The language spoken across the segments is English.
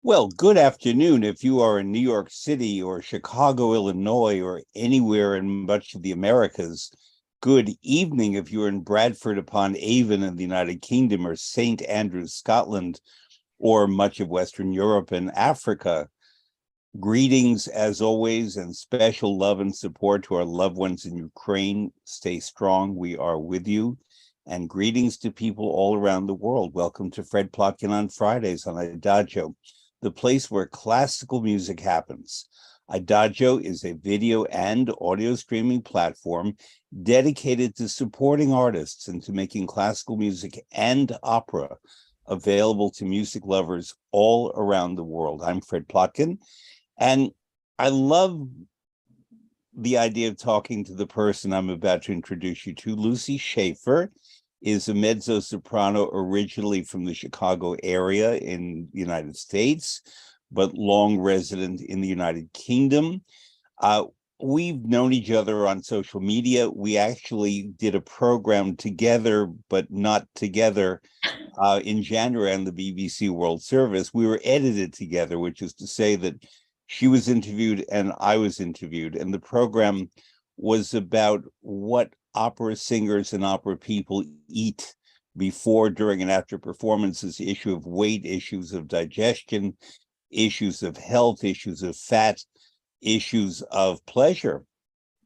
Well, good afternoon. If you are in New York City or Chicago, Illinois, or anywhere in much of the Americas, good evening. If you're in Bradford upon Avon in the United Kingdom or St. Andrews, Scotland, or much of Western Europe and Africa, greetings as always, and special love and support to our loved ones in Ukraine. Stay strong. We are with you. And greetings to people all around the world. Welcome to Fred Plotkin on Fridays on Adagio, the place where classical music happens. Adagio is a video and audio streaming platform dedicated to supporting artists and to making classical music and opera available to music lovers all around the world. I'm Fred Plotkin, and I love the idea of talking to the person I'm about to introduce you to. Lucy Schaufer is a mezzo-soprano originally from the Chicago area in the United States, but long resident in the United Kingdom. We've known each other on social media. We actually did a program together, but not together, in January on the BBC World Service. We were edited together, which is to say that she was interviewed and I was interviewed. And the program was about what opera singers and opera people eat before, during, and after performances, issue of weight, issues of digestion, issues of health, issues of fat, issues of pleasure,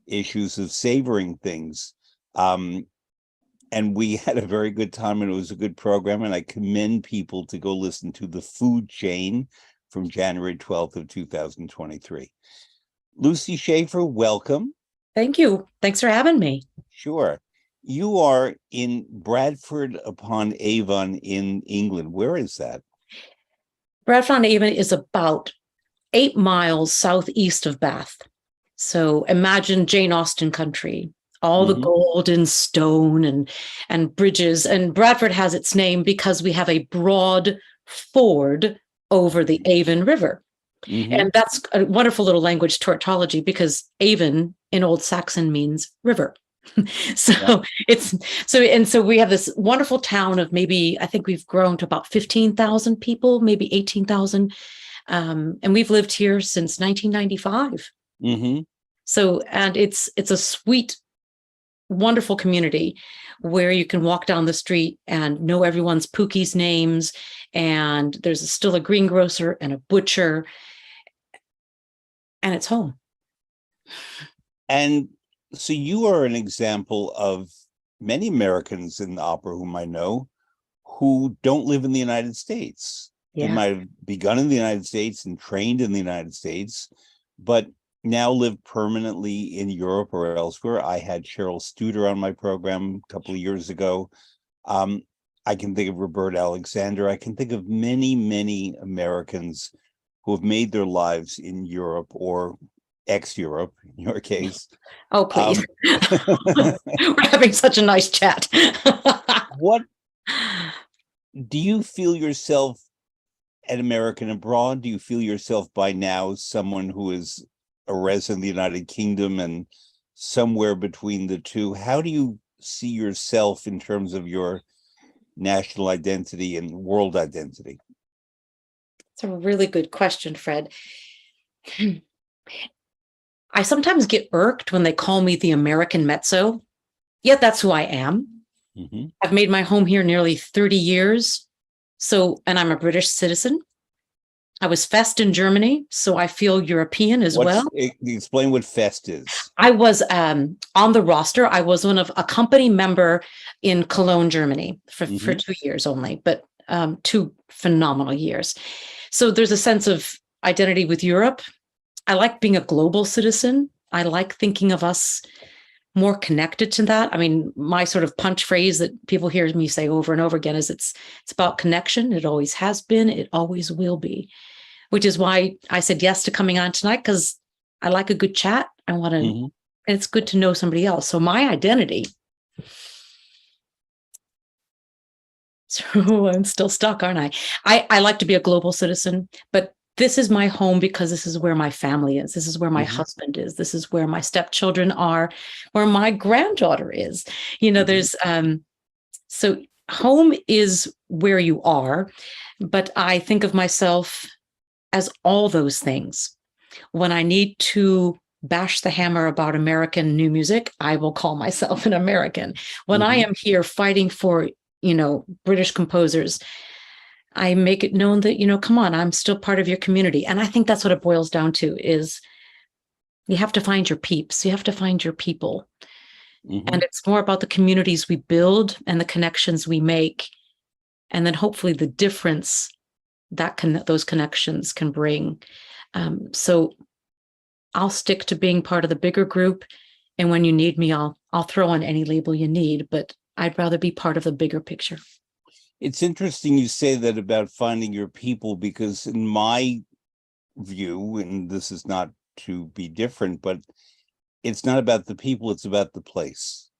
issues of savoring things. And we had a very good time, and it was a good program. And I commend people to go listen to The Food Chain from January 12th of 2023. Lucy Schaufer, welcome. Thank you. Thanks for having me. Sure. You are in Bradford upon Avon in England. Where is that? Bradford on Avon is about 8 miles southeast of Bath. So imagine Jane Austen country, all the golden stone and bridges. And Bradford has its name because we have a broad ford over the Avon River. And that's a wonderful little language tautology, because Avon in Old Saxon means river. So we have this wonderful town of, maybe, I think we've grown to about 15,000 people, maybe 18,000. And we've lived here since 1995. So, and it's a sweet, wonderful community where you can walk down the street and know everyone's Pookie's names. And there's still a greengrocer and a butcher, and it's home. And so you are an example of many Americans in the opera whom I know who don't live in the United States. Yeah. They might have begun in the United States and trained in the United States, but now live permanently in Europe or elsewhere. I had Cheryl Studer on my program a couple of years ago. I can think of Roberta Alexander. I can think of many, many Americans who have made their lives in Europe or ex-Europe, in your case. Oh, please. We're having such a nice chat. What do you feel yourself an American abroad? Do you feel yourself by now someone who is a resident of the United Kingdom and somewhere between the two? How do you see yourself in terms of your national identity and world identity? It's a really good question, Fred. I sometimes get irked when they call me the American mezzo, yet that's who I am. I've made my home here nearly 30 years. So, and I'm a British citizen. I was Fest in Germany, so I feel European as well. Explain what Fest is. I was on the roster. I was a company member in Cologne, Germany for 2 years only, but 2 phenomenal years. So there's a sense of identity with Europe. I like being a global citizen. I like thinking of us more connected to that. I mean, my sort of punch phrase that people hear me say over and over again is it's about connection. It always has been. It always will be, which is why I said yes to coming on tonight, because I like a good chat. I want to, and it's good to know somebody else. So my identity. So I'm still stuck, aren't I? I like to be a global citizen, but this is my home because this is where my family is. This is where my husband is. This is where my stepchildren are, where my granddaughter is. There's, so home is where you are, but I think of myself as all those things. When I need to bash the hammer about American new music, I will call myself an American. When I am here fighting for, British composers, I make it known that, come on, I'm still part of your community. And I think that's what it boils down to is you have to find your peeps. You have to find your people. And it's more about the communities we build and the connections we make. And then hopefully the difference that those connections can bring. So I'll stick to being part of the bigger group. And when you need me, I'll throw on any label you need, but I'd rather be part of the bigger picture. It's interesting you say that about finding your people, because in my view, and this is not to be different, but it's not about the people, it's about the place.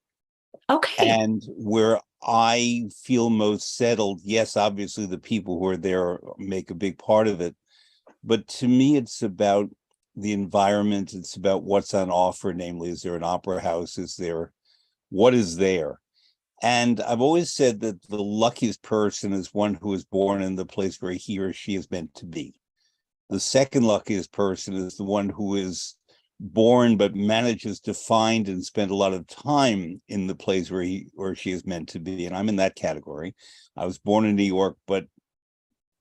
Okay. And where I feel most settled, yes, obviously the people who are there make a big part of it. But to me, it's about the environment. It's about what's on offer. Namely, is there an opera house? What is there? And I've always said that the luckiest person is one who is born in the place where he or she is meant to be. The second luckiest person is the one who is born but manages to find and spend a lot of time in the place where he or she is meant to be. And I'm in that category. I was born in New York, but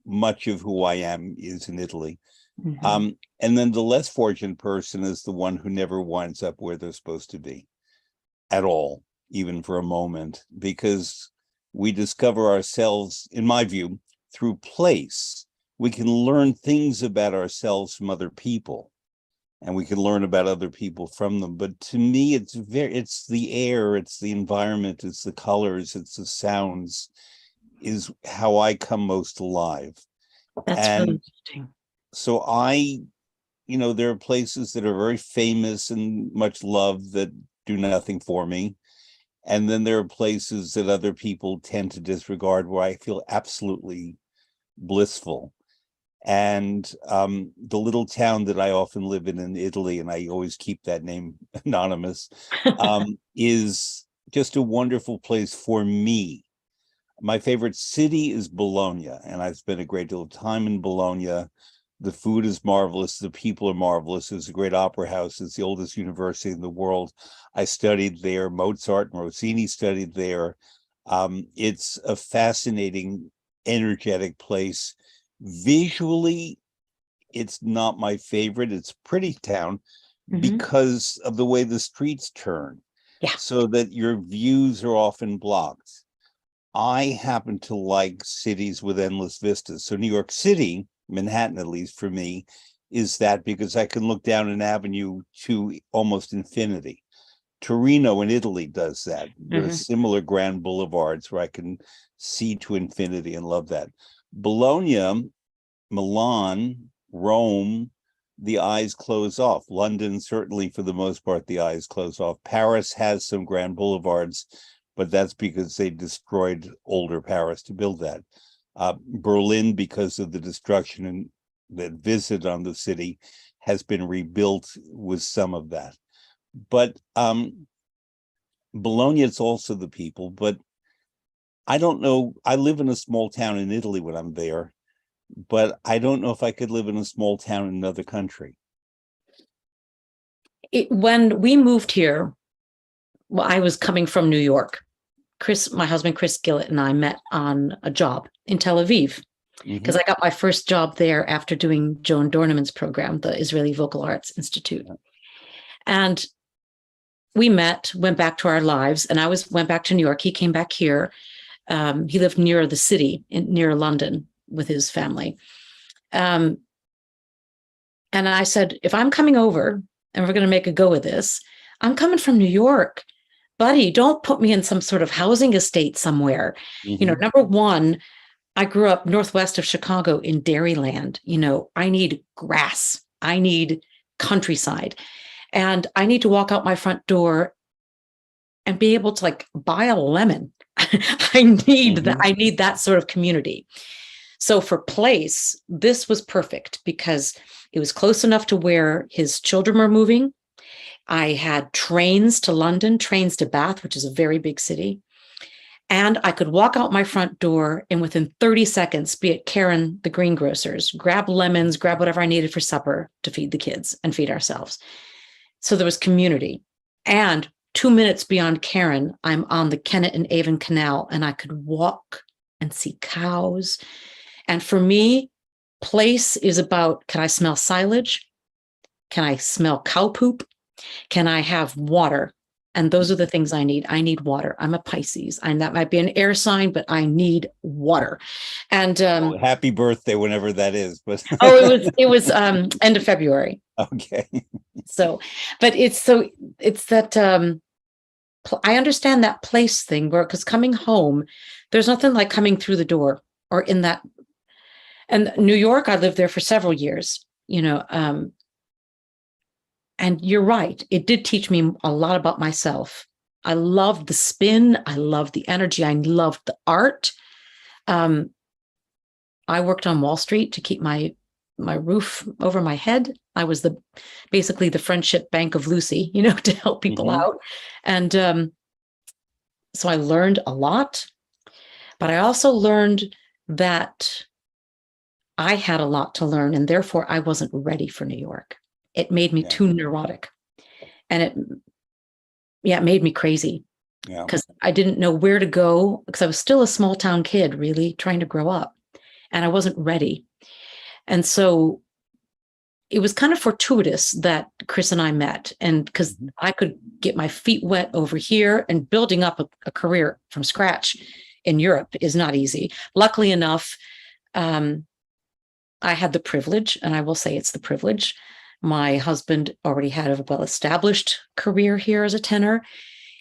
much of who I am is in Italy. And then the less fortunate person is the one who never winds up where they're supposed to be at all, even for a moment, because we discover ourselves, in my view, through place. We can learn things about ourselves from other people, and we can learn about other people from them. But to me, it's the air, it's the environment, it's the colors, it's the sounds, is how I come most alive. That's really interesting. So there are places that are very famous and much loved that do nothing for me. And then there are places that other people tend to disregard where I feel absolutely blissful. And the little town that I often live in Italy, and I always keep that name anonymous, is just a wonderful place for me. My favorite city is Bologna, and I've spent a great deal of time in Bologna. The food is marvelous. The people are marvelous. It's a great opera house. It's the oldest university in the world. I studied there. Mozart and Rossini studied there. It's a fascinating, energetic place. Visually, it's not my favorite. It's a pretty town because of the way the streets turn. Yeah. So that your views are often blocked. I happen to like cities with endless vistas. So New York City, Manhattan, at least for me, is that because I can look down an avenue to almost infinity. Torino in Italy does that with similar grand boulevards where I can see to infinity and love that. Bologna, Milan, Rome, the eyes close off. London, certainly for the most part, the eyes close off. Paris has some grand boulevards, but that's because they destroyed older Paris to build that. Berlin, because of the destruction and that visit on the city, has been rebuilt with some of that. But Bologna, it's also the people. But I don't know. I live in a small town in Italy when I'm there, but I don't know if I could live in a small town in another country. When we moved here, well, I was coming from New York. My husband, Chris Gillett, and I met on a job in Tel Aviv because I got my first job there after doing Joan Dorneman's program, the Israeli Vocal Arts Institute. And we met, went back to our lives, and I went back to New York. He came back here. He lived near the city, near London with his family. And I said, if I'm coming over and we're going to make a go of this, I'm coming from New York. Buddy, don't put me in some sort of housing estate somewhere. Number one, I grew up northwest of Chicago in Dairyland. I need grass. I need countryside. And I need to walk out my front door and be able to buy a lemon. I need that. I need that sort of community. So for place, this was perfect because it was close enough to where his children were moving. I had trains to London, trains to Bath, which is a very big city. And I could walk out my front door and within 30 seconds be at Karen, the greengrocer's, grab lemons, grab whatever I needed for supper to feed the kids and feed ourselves. So there was community. And 2 minutes beyond Karen, I'm on the Kennet and Avon Canal, and I could walk and see cows. And for me, place is about, can I smell silage? Can I smell cow poop? Can I have water? And those are the things I need. I need water. I'm a Pisces, and that might be an air sign, but I need water. And happy birthday, whenever that is. But it was end of February. Okay. So, but it's that I understand that place thing, where because coming home, there's nothing like coming through the door or in that. And New York, I lived there for several years. And you're right. It did teach me a lot about myself. I loved the spin. I loved the energy. I loved the art. I worked on Wall Street to keep my roof over my head. I was basically the friendship bank of Lucy, to help people out. And so I learned a lot, but I also learned that I had a lot to learn, and therefore I wasn't ready for New York. It made me too neurotic, and it made me crazy because I didn't know where to go, because I was still a small town kid, really trying to grow up, and I wasn't ready. And so it was kind of fortuitous that Chris and I met, and because I could get my feet wet over here, and building up a career from scratch in Europe is not easy. Luckily enough, I had the privilege, and I will say it's the privilege. My husband already had a well-established career here as a tenor.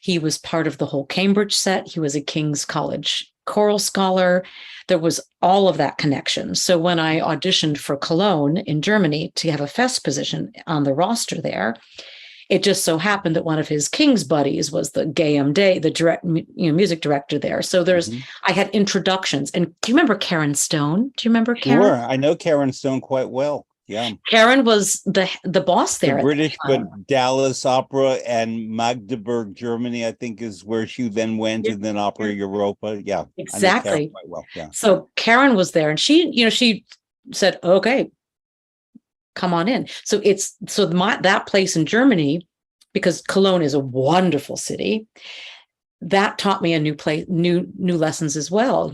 He was part of the whole Cambridge set. He was a King's College choral scholar. There was all of that connection. So when I auditioned for Cologne in Germany to have a Fest position on the roster there, it just so happened that one of his King's buddies was the Gayam Day, the music director there. So I had introductions. And do you remember Karen Stone? Do you remember Karen? Sure, I know Karen Stone quite well. Yeah, Karen was the boss there. The British, but Dallas Opera and Magdeburg, Germany, I think, is where she then went, and then Opera Europa. Yeah, exactly. I know Karen quite well. Yeah. So Karen was there, and she said, "Okay, come on in." So that place in Germany, because Cologne is a wonderful city, that taught me a new lessons as well.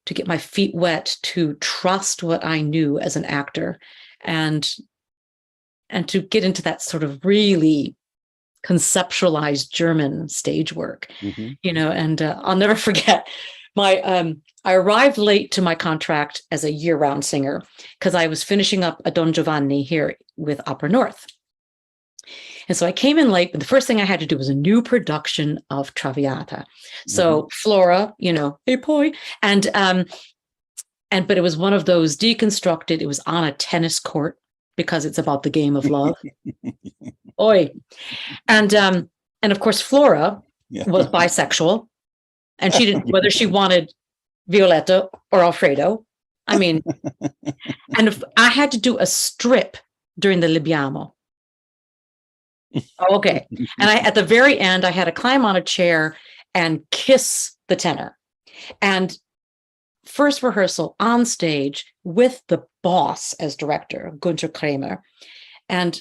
To get my feet wet, to trust what I knew as an actor, and to get into that sort of really conceptualized German stage work, and I'll never forget I arrived late to my contract as a year-round singer because I was finishing up a Don Giovanni here with Opera North. And so I came in late, but the first thing I had to do was a new production of Traviata. So Flora, hey poi, but it was one of those deconstructed. It was on a tennis court because it's about the game of love. Oi, and of course Flora was bisexual, and she didn't whether she wanted Violetta or Alfredo. I mean, and if I had to do a strip during the Libiamo. Okay. And at the very end, I had to climb on a chair and kiss the tenor. And first rehearsal on stage with the boss as director, Gunther Kramer. And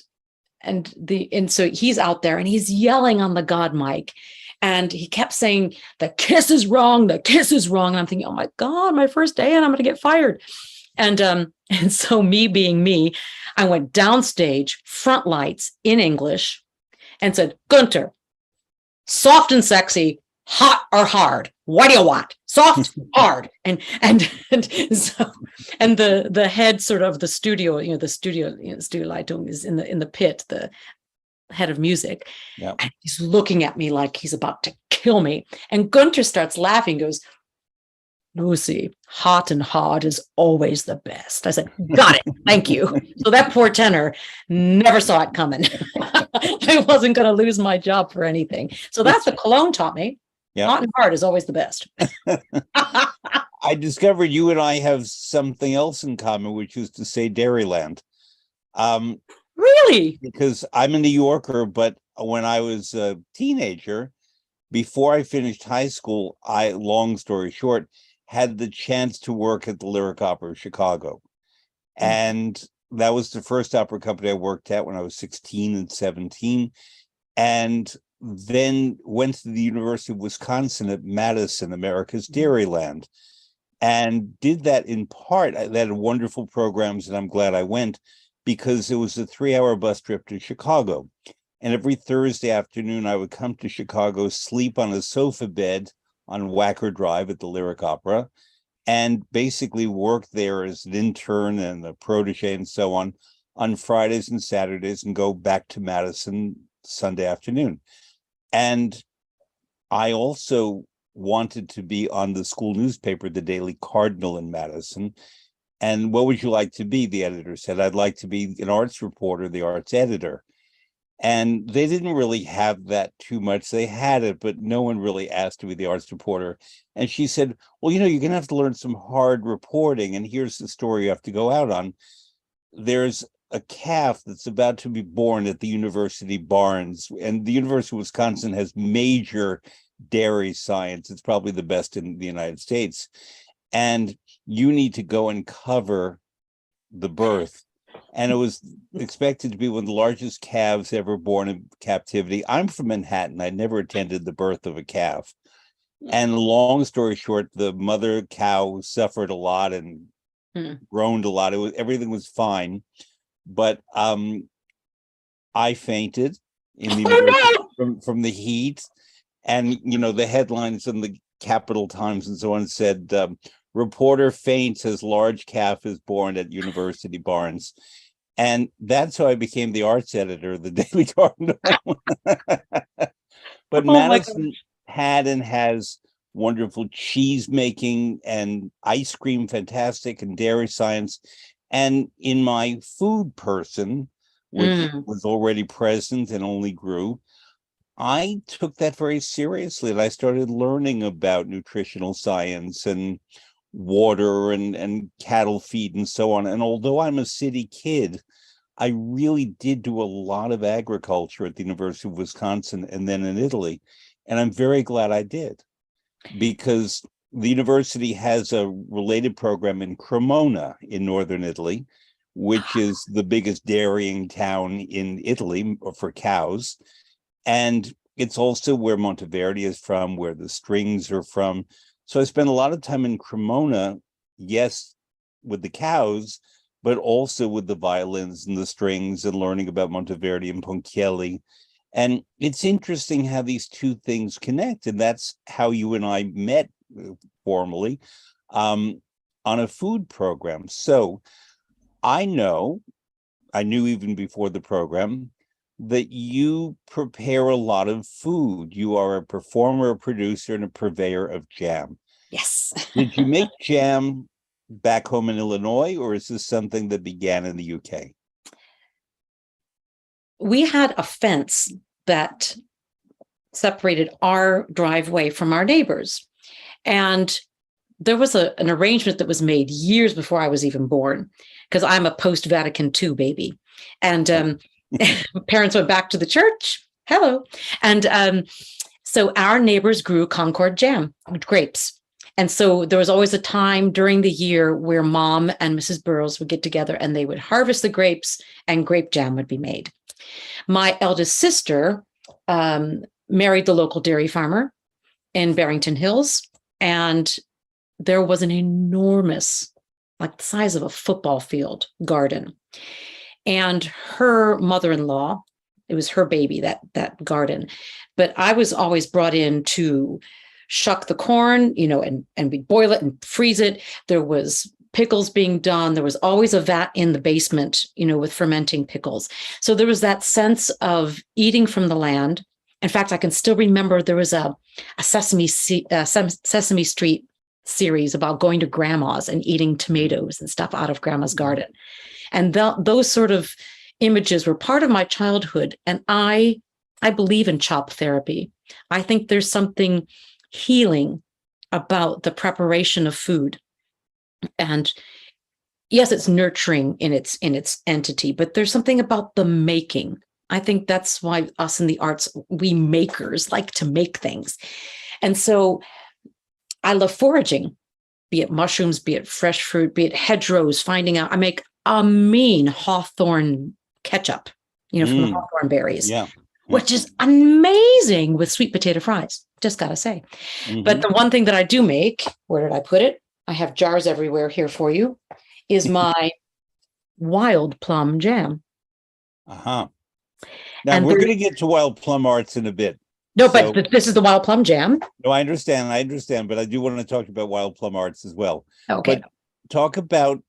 so he's out there and he's yelling on the God mic. And he kept saying, the kiss is wrong, the kiss is wrong. And I'm thinking, oh my God, my first day and I'm going to get fired. And so me being me, I went downstage, front lights in English, and said, Gunther, soft and sexy, hot or hard? What do you want? Soft, hard. And the head sort of the studio, studio Leitung is in the pit, the head of music. Yeah. And he's looking at me like he's about to kill me. And Gunther starts laughing, goes, Lucy, hot and hard is always the best. I said, got it. Thank you. So that poor tenor never saw it coming. I wasn't going to lose my job for anything. So that's what Cologne taught me. Yeah. Hot and hard is always the best. I discovered you and I have something else in common, which is to say Dairyland. Really? Because I'm a New Yorker, but when I was a teenager, before I finished high school, long story short, had the chance to work at the Lyric Opera of Chicago. And that was the first opera company I worked at when I was 16 and 17. And then went to the University of Wisconsin at Madison, America's Dairyland, and did that in part. They had wonderful programs, and I'm glad I went because it was a 3-hour bus trip to Chicago. And every Thursday afternoon, I would come to Chicago, sleep on a sofa bed on Wacker Drive at the Lyric Opera, and basically work there as an intern and a protege and so on Fridays and Saturdays, and go back to Madison Sunday afternoon. And I also wanted to be on the school newspaper, the Daily Cardinal in Madison. And what would you like to be? The editor said, I'd like to be an arts reporter, the arts editor. And they didn't really have that too much. They had it, but no one really asked to be the arts reporter. And she said, well, you're going to have to learn some hard reporting. And here's the story you have to go out on. There's a calf that's about to be born at the University Barns. And the University of Wisconsin has major dairy science. It's probably the best in the United States. And you need to go and cover the birth. And it was expected to be one of the largest calves ever born in captivity. I'm from Manhattan. I never attended the birth of a calf. And long story short, the mother cow suffered a lot and groaned a lot. Everything was fine. But I fainted in the from the heat. And, the headlines in the Capital Times and so on said, reporter faints as large calf is born at University Barns. And that's how I became the arts editor of the Daily Cardinal. But Madison had and has wonderful cheese making and ice cream, fantastic, and dairy science. And in my food person, which was already present and only grew, I took that very seriously. And I started learning about nutritional science and water and cattle feed and so on. And although I'm a city kid, I really did do a lot of agriculture at the University of Wisconsin and then in Italy. And I'm very glad I did, because the university has a related program in Cremona in northern Italy, which is the biggest dairying town in Italy for cows. And it's also where Monteverdi is from, where the strings are from. So I spent a lot of time in Cremona, yes, with the cows, but also with the violins and the strings and learning about Monteverdi and Ponchielli. And it's interesting how these two things connect. And that's how you and I met formally on a food program. So I knew even before the program that you prepare a lot of food. You are a performer, a producer, and a purveyor of jam. Yes. Did you make jam back home in Illinois, or is this something that began in the UK? We had a fence that separated our driveway from our neighbors. And there was an arrangement that was made years before I was even born, because I'm a post-Vatican II baby. And parents went back to the church. Hello. And so our neighbors grew Concord jam, grapes. And so there was always a time during the year where Mom and Mrs. Burroughs would get together and they would harvest the grapes and grape jam would be made. My eldest sister married the local dairy farmer in Barrington Hills. And there was an enormous, like the size of a football field, garden. And her mother-in-law, it was her baby, that garden. But I was always brought in to shuck the corn, and we boil it and freeze it. There was pickles being done. There was always a vat in the basement, with fermenting pickles. So there was that sense of eating from the land. In fact, I can still remember there was a Sesame Street series about going to grandma's and eating tomatoes and stuff out of grandma's garden. And those sort of images were part of my childhood. And I believe in chop therapy. I think there's something healing about the preparation of food. And yes, it's nurturing in its entity, but there's something about the making I think that's why us in the arts, we makers like to make things. And so I love foraging, be it mushrooms, be it fresh fruit, be it hedgerows, finding out. I make a mean hawthorn ketchup, from the hawthorn berries, Yeah. which is amazing with sweet potato fries, just got to say. But the one thing that I do make, where did I put it? I have jars everywhere here for you, is my wild plum jam. Now And we're going to get to wild plum arts in a bit. No, but this is the wild plum jam. No, I understand, but I do want to talk about wild plum arts as well. Okay. But talk about,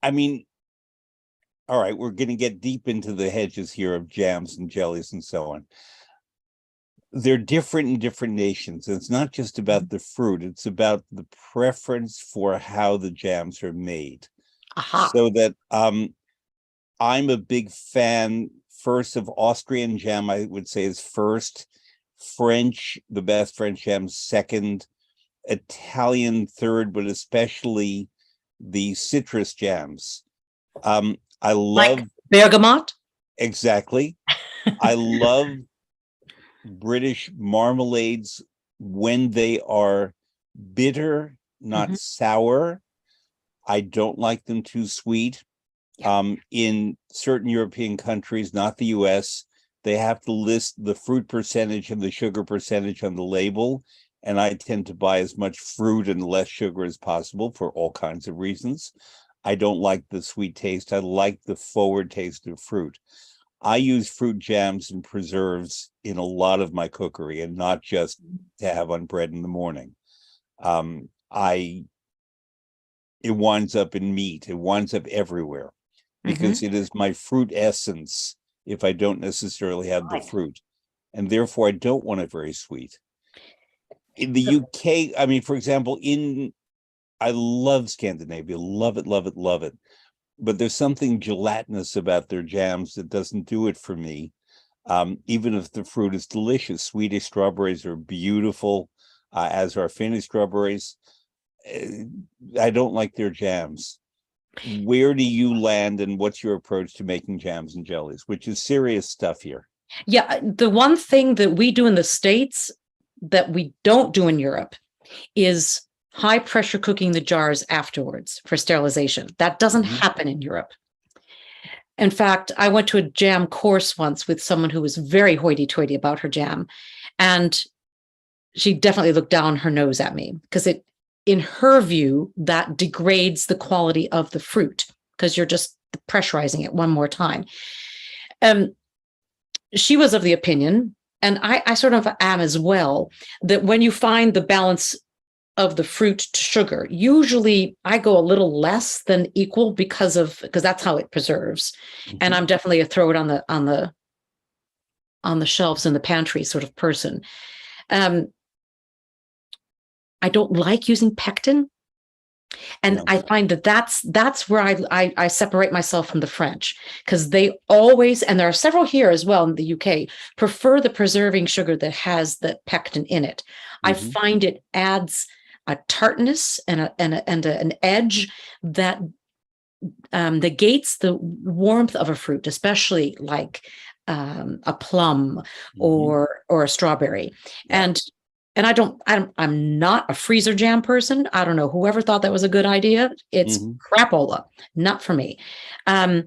I mean, all right, we're going to get deep into the hedges here of jams and jellies and so on. They're different in different nations. It's not just about the fruit, it's about the preference for how the jams are made. So that I'm a big fan, first, of Austrian jam, I would say, is first, French, the best French jam, second, Italian third, but especially the citrus jams. I love like bergamot. Exactly. I love British marmalades when they are bitter, not sour. I don't like them too sweet. In certain European countries, not the US, they have to list the fruit percentage and the sugar percentage on the label. And I tend to buy as much fruit and less sugar as possible for all kinds of reasons. I don't like the sweet taste. I like the forward taste of fruit. I use fruit jams and preserves in a lot of my cookery, and not just to have on bread in the morning. It winds up in meat. It winds up everywhere because it is my fruit essence if I don't necessarily have the fruit. And therefore, I don't want it very sweet. In the UK, I mean, for example, I love Scandinavia, love it, love it, love it. But there's something gelatinous about their jams that doesn't do it for me. Even if the fruit is delicious. Swedish strawberries are beautiful, as are Finnish strawberries. I don't like their jams. Where do you land, and what's your approach to making jams and jellies, which is serious stuff here? Yeah, the one thing that we do in the States that we don't do in Europe is high pressure cooking the jars afterwards for sterilization. That doesn't happen in Europe. In fact, I went to a jam course once with someone who was very hoity-toity about her jam, and she definitely looked down her nose at me because in her view, that degrades the quality of the fruit because you're just pressurizing it one more time. She was of the opinion, and I sort of am as well, that when you find the balance of the fruit to sugar, usually I go a little less than equal because that's how it preserves. And I'm definitely a throw it on the shelves in the pantry sort of person. I don't like using pectin. And I find that's where I separate myself from the French, because they always, and there are several here as well in the UK, prefer the preserving sugar that has the pectin in it. I find it adds a tartness and an edge that negates the warmth of a fruit, especially like a plum or a strawberry. And I'm not a freezer jam person. I don't know, whoever thought that was a good idea. It's crapola, not for me. I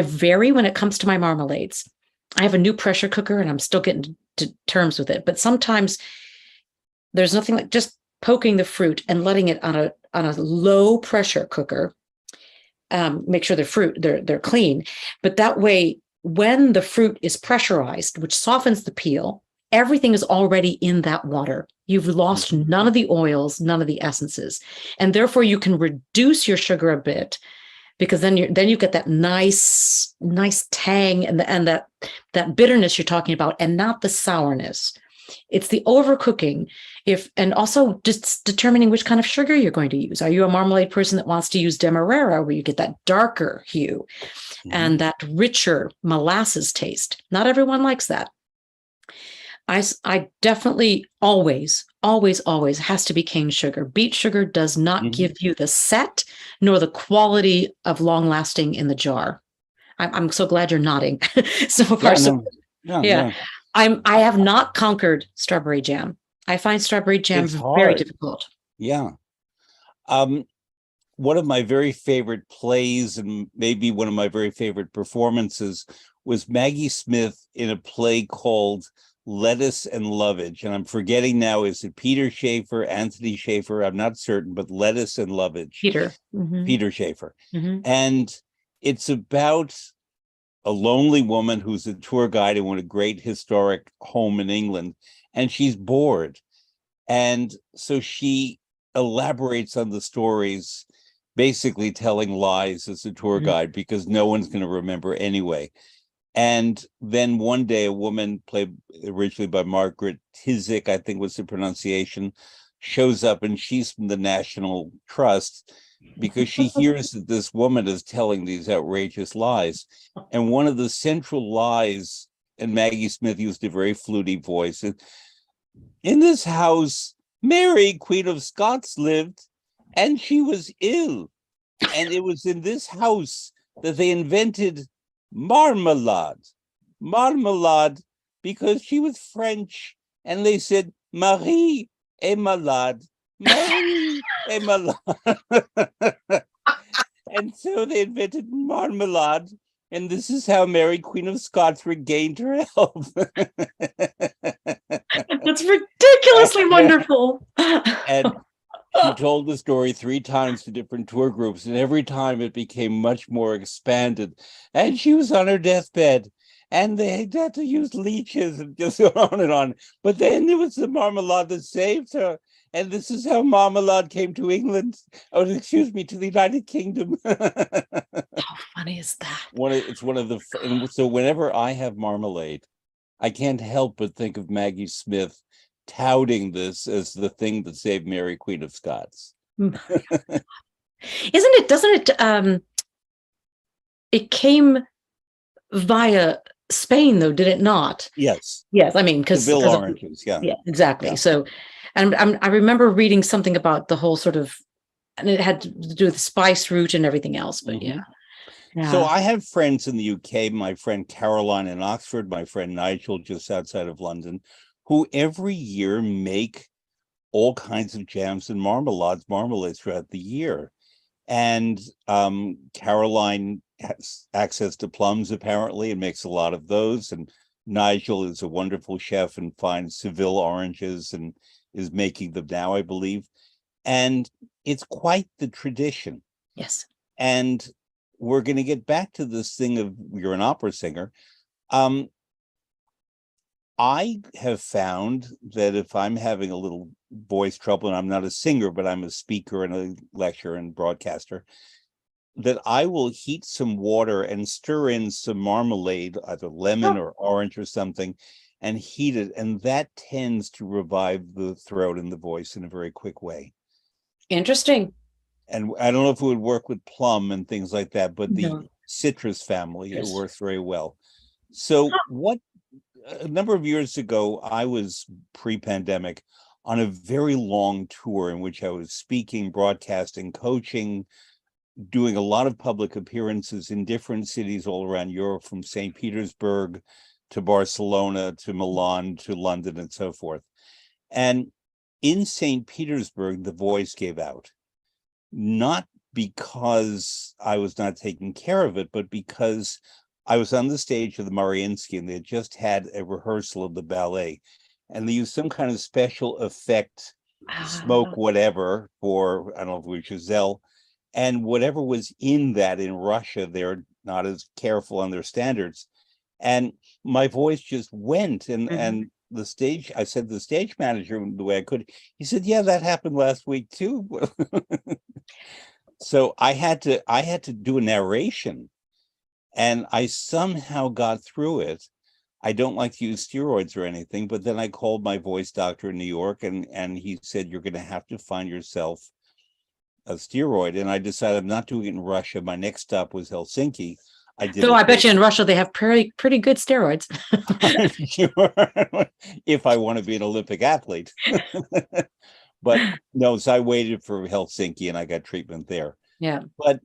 vary when it comes to my marmalades. I have a new pressure cooker and I'm still getting to terms with it. But sometimes there's nothing like just poking the fruit and letting it on a low pressure cooker. Make sure they're clean. But that way, when the fruit is pressurized, which softens the peel, everything is already in that water. You've lost none of the oils, none of the essences. And therefore you can reduce your sugar a bit, because then you get that nice tang and that bitterness you're talking about, and not the sourness. It's the overcooking, and also just determining which kind of sugar you're going to use. Are you a marmalade person that wants to use Demerara, where you get that darker hue and that richer molasses taste? Not everyone likes that. I definitely always has to be cane sugar. Beet sugar does not give you the set nor the quality of long lasting in the jar. I'm so glad you're nodding so far. Yeah, So no, no, yeah, no. I have not conquered strawberry jam. I find strawberry jam It's very hard. difficult. Yeah. Um, one of my very favorite plays and maybe one of my very favorite performances was Maggie Smith in a play called Lettuce and Lovage. And I'm forgetting now, is it Peter Schaffer, Anthony Schaffer? I'm not certain, but Lettuce and Lovage, Peter. Mm-hmm. Peter Schaffer. Mm-hmm. And it's about a lonely woman who's a tour guide in a great historic home in England, and she's bored. And so she elaborates on the stories, basically telling lies as a tour Mm-hmm. guide because no one's going to remember anyway. And then one day, a woman played originally by Margaret Tizick, I think was the pronunciation, shows up, and she's from the National Trust because she hears that this woman is telling these outrageous lies. And one of the central lies, and Maggie Smith used a very fluty voice, in this house, Mary, Queen of Scots, lived, and she was ill. And it was in this house that they invented marmalade. Marmalade, because she was French, and they said, Marie est malade. Marie est malade. And so they invented marmalade, and this is how Mary, Queen of Scots, regained her health. That's ridiculously wonderful. And she told the story 3 times to different tour groups, and every time it became much more expanded. And she was on her deathbed, and they had to use leeches and just on and on. But then it was the marmalade that saved her. And this is how marmalade came to England. Oh, excuse me, to the United Kingdom. How funny is that? It's one of the, and so whenever I have marmalade, I can't help but think of Maggie Smith touting this as the thing that saved Mary, Queen of Scots. Isn't it? Doesn't it? It came via Spain, though, did it not? Yes. Yes, I mean, because Seville oranges, yeah. Yeah, exactly. Yeah. So, and I remember reading something about the whole sort of, and it had to do with the spice route and everything else. But Mhm. yeah. So I have friends in the UK, my friend Caroline in Oxford, my friend Nigel just outside of London, who every year make all kinds of jams and marmalades throughout the year. And Caroline has access to plums, apparently, and makes a lot of those. And Nigel is a wonderful chef and finds Seville oranges and is making them now, I believe. And it's quite the tradition. Yes. And we're going to get back to this thing of you're an opera singer. I have found that if I'm having a little voice trouble, and I'm not a singer, but I'm a speaker and a lecturer and broadcaster, that I will heat some water and stir in some marmalade, either lemon or orange or something, and heat it. And that tends to revive the throat and the voice in a very quick way. Interesting. And I don't know if it would work with plum and things like that, but the No. citrus family, it Yes. works very well. So a number of years ago, I was pre-pandemic on a very long tour in which I was speaking, broadcasting, coaching, doing a lot of public appearances in different cities all around Europe, from St. Petersburg to Barcelona to Milan to London and so forth. And in St. Petersburg, the voice gave out, not because I was not taking care of it, but because I was on the stage of the Mariinsky and they had just had a rehearsal of the ballet, and they used some kind of special effect, smoke, whatever, for, I don't know if it was Giselle, and whatever was in that in Russia, they're not as careful on their standards. And my voice just went, and the stage, I said to the stage manager the way I could, he said, yeah, that happened last week too. So I had to do a narration, and I somehow got through it. I don't like to use steroids or anything, but then I called my voice doctor in New York, and he said, you're going to have to find yourself a steroid. And I decided I'm not doing it in Russia. My next stop was Helsinki. I did. Though I bet you in Russia they have pretty good steroids. I'm sure, if I want to be an Olympic athlete. But no, so I waited for Helsinki and I got treatment there. Yeah. But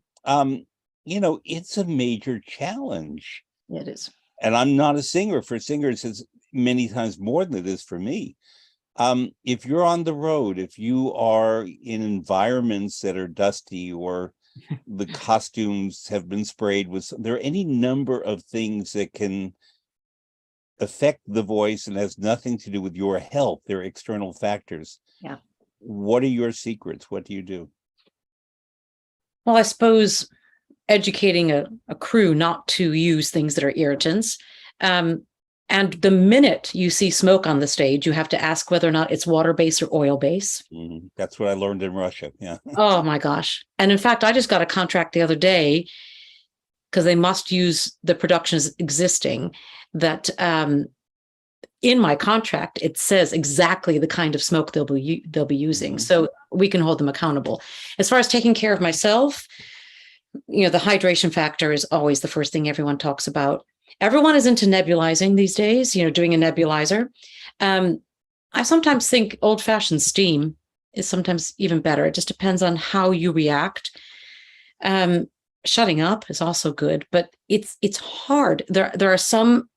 it's a major challenge. It is. And I'm not a singer. For singers, it's many times more than it is for me. If you're on the road, if you are in environments that are dusty, or the costumes have been sprayed with, there are any number of things that can affect the voice and has nothing to do with your health. They're external factors. Yeah. What are your secrets? What do you do? Well, I suppose educating a crew not to use things that are irritants. And the minute you see smoke on the stage, you have to ask whether or not it's water-based or oil-based. That's what I learned in Russia. Yeah. Oh my gosh. And in fact, I just got a contract the other day because they must use the productions existing that in my contract, it says exactly the kind of smoke they'll be using. So we can hold them accountable. As far as taking care of myself, the hydration factor is always the first thing everyone talks about. Everyone is into nebulizing these days, doing a nebulizer. I sometimes think old-fashioned steam is sometimes even better. It just depends on how you react. Shutting up is also good, but it's hard. There are some,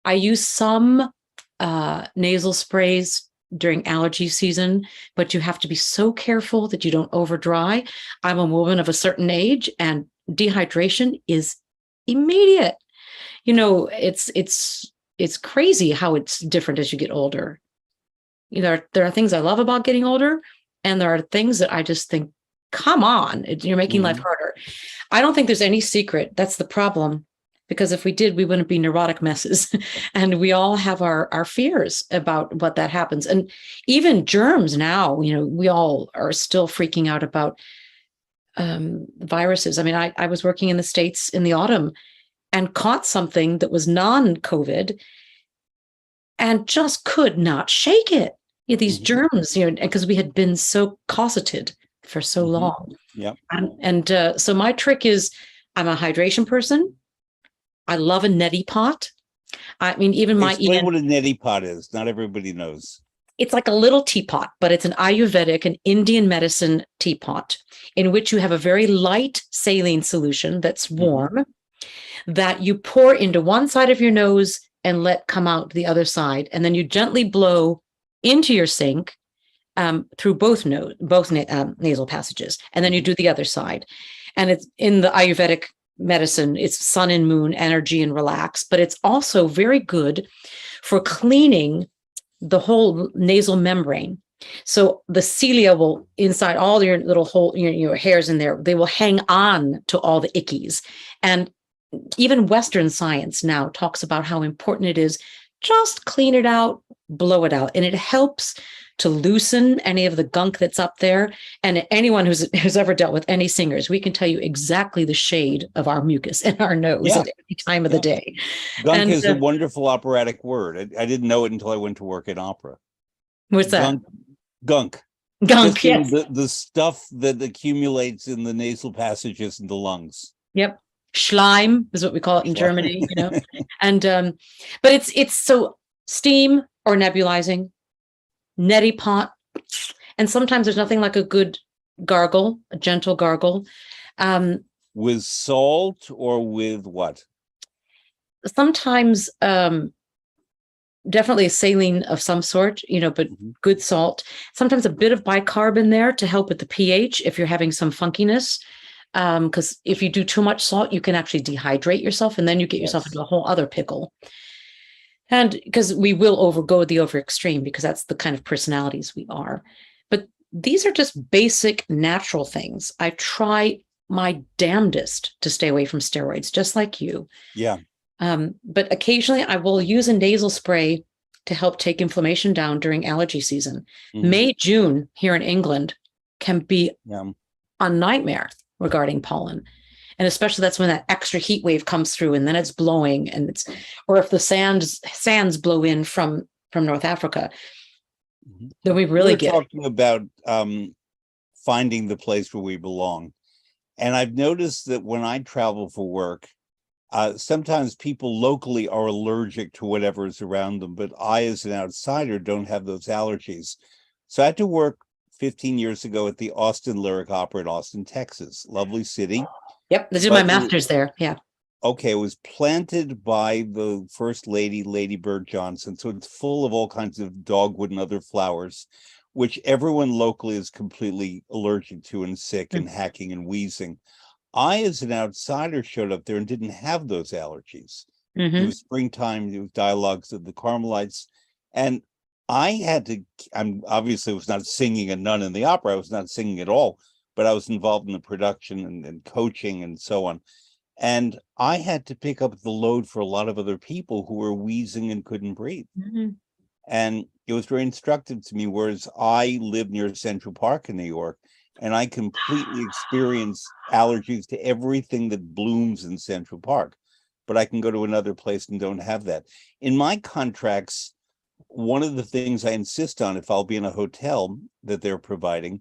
I use some nasal sprays during allergy season, but you have to be so careful that you don't over dry. I'm a woman of a certain age, and dehydration is immediate. It's crazy how it's different as you get older. There are things I love about getting older, and there are things that I just think, come on, you're making life harder. I don't think there's any secret. That's the problem. Because if we did, we wouldn't be neurotic messes. And we all have our fears about what that happens. And even germs now, we all are still freaking out about viruses. I mean, I was working in the States in the autumn and caught something that was non-COVID and just could not shake it. These germs, because we had been so cosseted for so long. Yeah. And so my trick is, I'm a hydration person. I love a neti pot. I mean, even my explain what a neti pot is. Not everybody knows. It's like a little teapot, but it's an Ayurvedic, an Indian medicine teapot, in which you have a very light saline solution that's warm, that you pour into one side of your nose and let come out the other side, and then you gently blow into your sink through both nasal passages, and then you do the other side. And it's in the Ayurvedic medicine, it's sun and moon energy and relax, but it's also very good for cleaning the whole nasal membrane. So the cilia will, inside all your little hole, your hairs in there, they will hang on to all the ickies. And even Western science now talks about how important it is, just clean it out, blow it out. And it helps to loosen any of the gunk that's up there. And anyone who's ever dealt with any singers, we can tell you exactly the shade of our mucus in our nose at any time of the day. Gunk is a wonderful operatic word. I didn't know it until I went to work in opera. What's that? Gunk. Gunk, yes. The stuff that accumulates in the nasal passages and the lungs. Yep. Schleim is what we call it in Germany, And but it's so steam or nebulizing, neti pot, and sometimes there's nothing like a good gargle, a gentle gargle. With salt or with what? Sometimes definitely a saline of some sort, but good salt. Sometimes a bit of bicarb in there to help with the pH if you're having some funkiness. Because if you do too much salt, you can actually dehydrate yourself, and then you get yourself into a whole other pickle. And because we will go the over extreme, because that's the kind of personalities we are. But these are just basic natural things. I try my damnedest to stay away from steroids, just like you. Yeah. But occasionally I will use a nasal spray to help take inflammation down during allergy season. May, June here in England can be a nightmare regarding pollen. And especially that's when that extra heat wave comes through, and then it's blowing, and or if the sands blow in from North Africa, then we really get talking about finding the place where we belong. And I've noticed that when I travel for work, sometimes people locally are allergic to whatever is around them, but I, as an outsider, don't have those allergies. So I had to work 15 years ago at the Austin Lyric Opera in Austin, Texas. Lovely city. Yep. I did my but master's there. Yeah. okay, it was planted by the first lady, Lady Bird Johnson. So it's full of all kinds of dogwood and other flowers, which everyone locally is completely allergic to and sick and hacking and wheezing. I, as an outsider, showed up there and didn't have those allergies. It Mm-hmm. was springtime, it was dialogues of the Carmelites. And I had to, I'm obviously was not singing a nun in the opera, I was not singing at all, but I was involved in the production and coaching and so on. And I had to pick up the load for a lot of other people who were wheezing and couldn't breathe. Mm-hmm. And it was very instructive to me, whereas I live near Central Park in New York, and I completely experience allergies to everything that blooms in Central Park. But I can go to another place and don't have that. In my contracts, one of the things I insist on, if I'll be in a hotel that they're providing,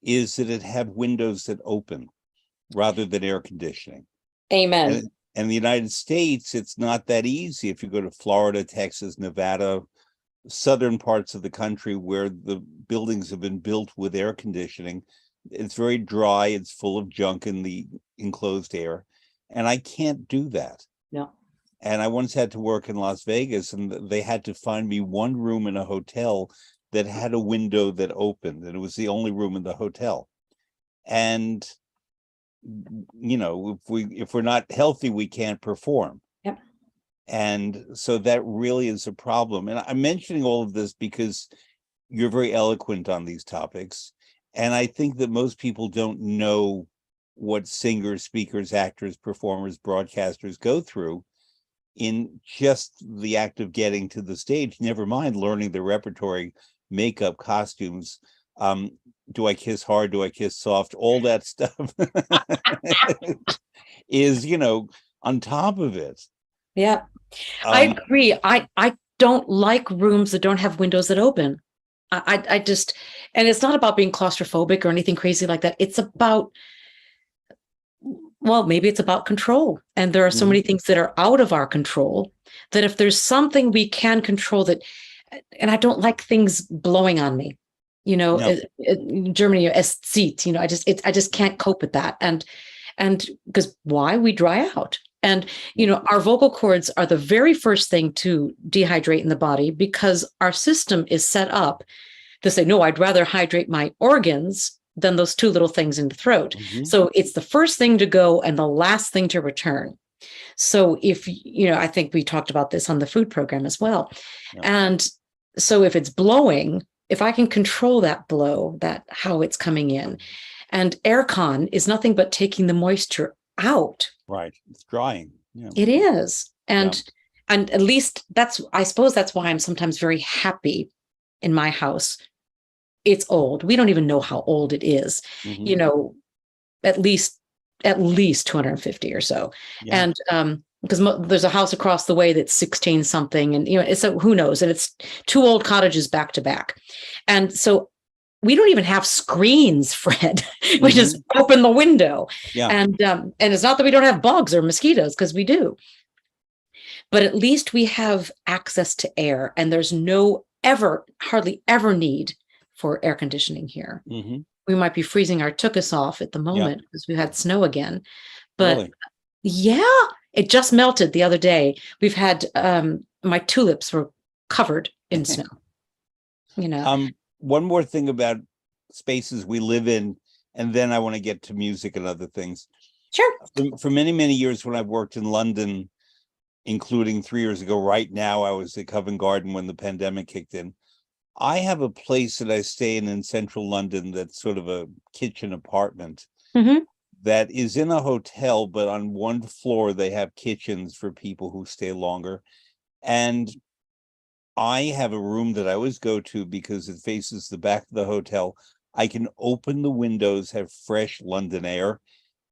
is that it have windows that open rather than air conditioning. Amen. And in the United States, it's not that easy. If you go to Florida, Texas, Nevada, southern parts of the country where the buildings have been built with air conditioning, it's very dry, it's full of junk in the enclosed air, and I can't do that. No. And I once had to work in Las Vegas, and they had to find me one room in a hotel that had a window that opened, and it was the only room in the hotel. And if we're not healthy, we can't perform. Yep. And so that really is a problem. And I'm mentioning all of this because you're very eloquent on these topics. And I think that most people don't know what singers, speakers, actors, performers, broadcasters go through in just the act of getting to the stage, never mind learning the repertory, makeup, costumes. Do I kiss hard? Do I kiss soft? All that stuff is, on top of it. Yeah. I agree. I don't like rooms that don't have windows that open. I just, and it's not about being claustrophobic or anything crazy like that. It's about, well, maybe it's about control. And there are so many things that are out of our control that if there's something we can control that, and I don't like things blowing on me, No. in Germany, es zieht, I just can't cope with that. And because why? We dry out. And, our vocal cords are the very first thing to dehydrate in the body because our system is set up to say, no, I'd rather hydrate my organs than those two little things in the throat. So it's the first thing to go and the last thing to return. So if, I think we talked about this on the food program as well. Yeah. And so if it's blowing, if I can control that blow, that how it's coming in, and aircon is nothing but taking the moisture out. Right. It's drying. Yeah. It is. And at least I suppose that's why I'm sometimes very happy in my house. It's old. We don't even know how old it is, at least 250 or so. Yeah. And because there's a house across the way that's 16 something, and it's who knows, and it's two old cottages back to back. And so we don't even have screens, Fred. We just open the window. Yeah. And it's not that we don't have bugs or mosquitoes, because we do. But at least we have access to air, and there's hardly ever need for air conditioning here. We might be freezing our tuchus off at the moment because we had snow again. But really? Yeah, it just melted the other day. We've had my tulips were covered in snow. One more thing about spaces we live in, and then I want to get to music and other things. Sure. For many, many years when I've worked in London, including 3 years ago, right now, I was at Covent Garden when the pandemic kicked in. I have a place that I stay in central London that's sort of a kitchen apartment that is in a hotel, but on one floor they have kitchens for people who stay longer. And I have a room that I always go to because it faces the back of the hotel. I can open the windows, have fresh London air.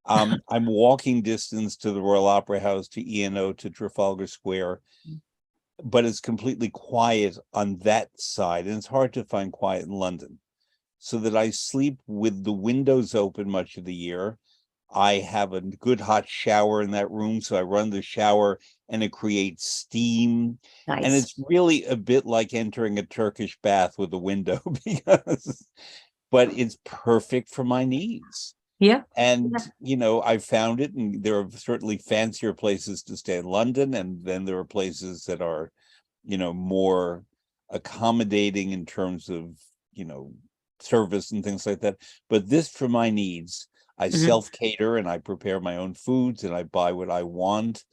I'm walking distance to the Royal Opera House, to E&O, to Trafalgar Square, but it's completely quiet on that side. And it's hard to find quiet in London. So that I sleep with the windows open much of the year. I have a good hot shower in that room, so I run the shower and it creates steam. Nice. And it's really a bit like entering a Turkish bath with a window, but it's perfect for my needs. Yeah. And, Yeah. I found it, and there are certainly fancier places to stay in London, and then there are places that are, more accommodating in terms of, you know, service and things like that. But this, for my needs, I Mhm. self-cater and I prepare my own foods and I buy what I want.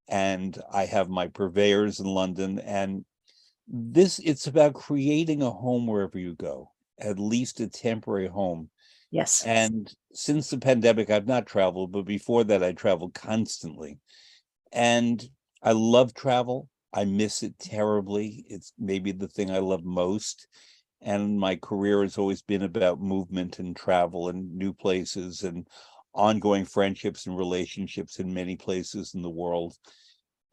And I have my purveyors in London. And it's about creating a home wherever you go, at least a temporary home. Yes. And since the pandemic, I've not traveled, but before that, I traveled constantly. And I love travel. I miss it terribly. It's maybe the thing I love most. And my career has always been about movement and travel and new places and ongoing friendships and relationships in many places in the world.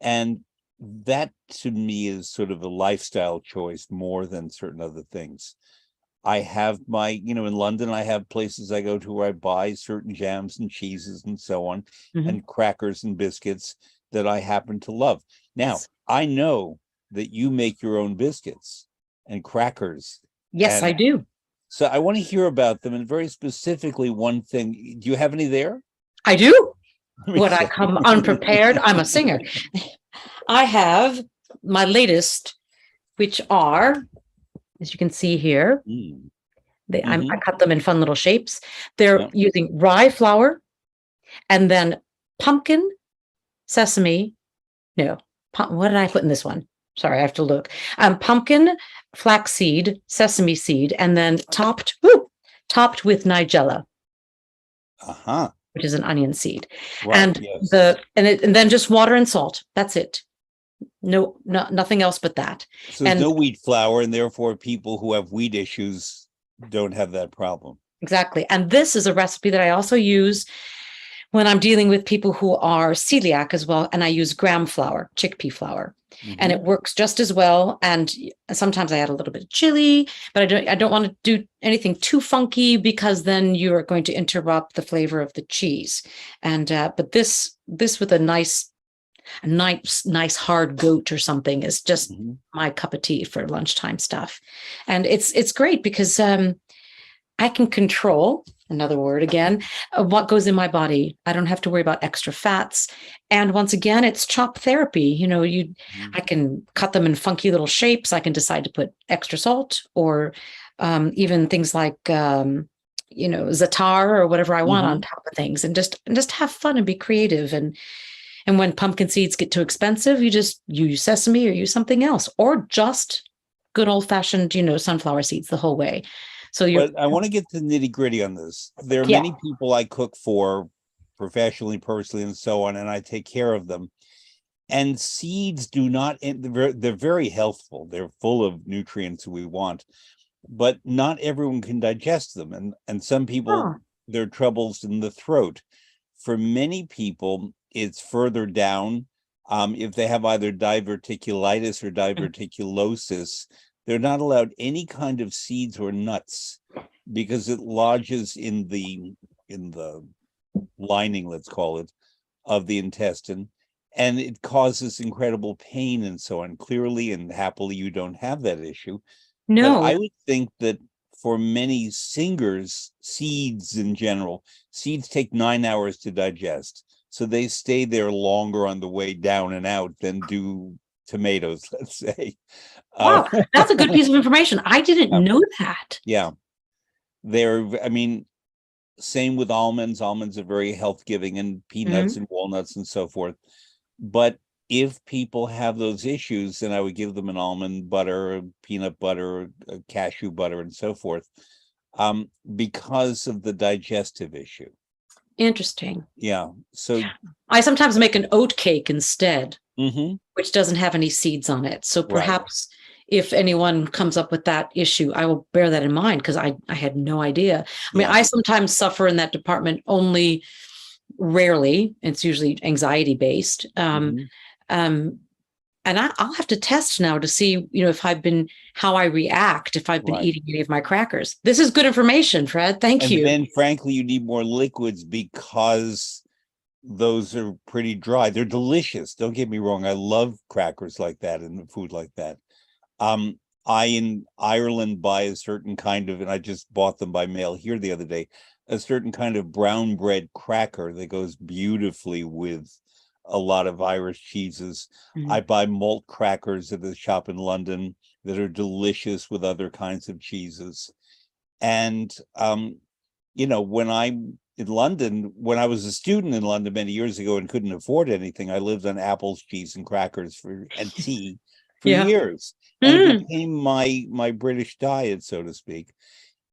And that to me is sort of a lifestyle choice more than certain other things. I have my, in London, I have places I go to where I buy certain jams and cheeses and so on, Mhm. and crackers and biscuits that I happen to love. Now, Yes. I know that you make your own biscuits and crackers. Yes, I And do. so I want to hear about them, and very specifically one thing. Do you have any there? I do. Let me When I see. come unprepared, I'm a singer. I have my latest, which are, as you can see here, Mm, I hmm. cut them in fun little shapes. They're Yeah. using rye flour and then pumpkin, sesame. No, what did I put in this one? Sorry, I have to look. Pumpkin, flaxseed, sesame seed, and then topped with nigella, Uh-huh. which is an onion seed, Right. and Yes. and then just water and salt. That's it. No, nothing else but that. So there's And no wheat flour, and therefore people who have wheat issues don't have that problem. exactly. And this is a recipe that I also use when I'm dealing with people who are celiac as well. And I use gram flour, chickpea flour, and Hmm. it works just as well. And sometimes I add a little bit of chili, but I don't want to do anything too funky because then you are going to interrupt the flavor of the cheese. And but this with a nice hard goat or something is just Hmm. my cup of tea for lunchtime stuff. And it's great because I can control, another word again, what goes in my body. I don't have to worry about extra fats. And once again, it's chop therapy. I can cut them in funky little shapes. I can decide to put extra salt or even things like za'atar or whatever I want on Hmm. top of things, and just have fun and be creative. And when pumpkin seeds get too expensive, you just use sesame or use something else, or just good old fashioned, sunflower seeds the whole way. So you're, But I want to get to the nitty gritty on this. There are yeah. many people I cook for professionally, personally, and so on, and I take care of them. And seeds do not, they're very healthful. They're full of nutrients we want, but not everyone can digest them. And some people, Oh, there are troubles in the throat. For many people, it's further down. If they have either diverticulitis or diverticulosis, they're not allowed any kind of seeds or nuts because it lodges in the lining, let's call it, of the intestine, and it causes incredible pain and so on. Clearly and happily, you don't have that issue. But no, I would think that for many singers, seeds in general, seeds take 9 hours to digest. So they stay there longer on the way down and out than do tomatoes, let's say. Uh, wow, that's a good piece of information. I didn't know that. yeah, I mean, same with almonds. Almonds are very health giving, and peanuts Mhm. and walnuts and so forth. But if people have those issues, then I would give them an almond butter, peanut butter, cashew butter, and so forth, because of the digestive issue. Interesting. Yeah. So, I sometimes make an oat cake instead, mhm, which doesn't have any seeds on it. So right. perhaps if anyone comes up with that issue, I will bear that in mind because I had no idea. I mean, Yeah. I sometimes suffer in that department only rarely. It's usually anxiety based. Hmm. Um, and I'll have to test now to see, if how I react if I've been Right. eating any of my crackers. This is good information, Fred. Thank And you. then, frankly, you need more liquids because those are pretty dry. They're delicious. Don't get me wrong. I love crackers like that and food like that. Um, I in Ireland buy a certain kind of, and I just bought them by mail here the other day, a certain kind of brown bread cracker that goes beautifully with a lot of Irish cheeses. I buy malt crackers at the shop in London that are delicious with other kinds of cheeses. And when I'm in London, when I was a student in London many years ago and couldn't afford anything, I lived on apples, cheese, and crackers and tea for Yeah. years. And it became my British diet, so to speak.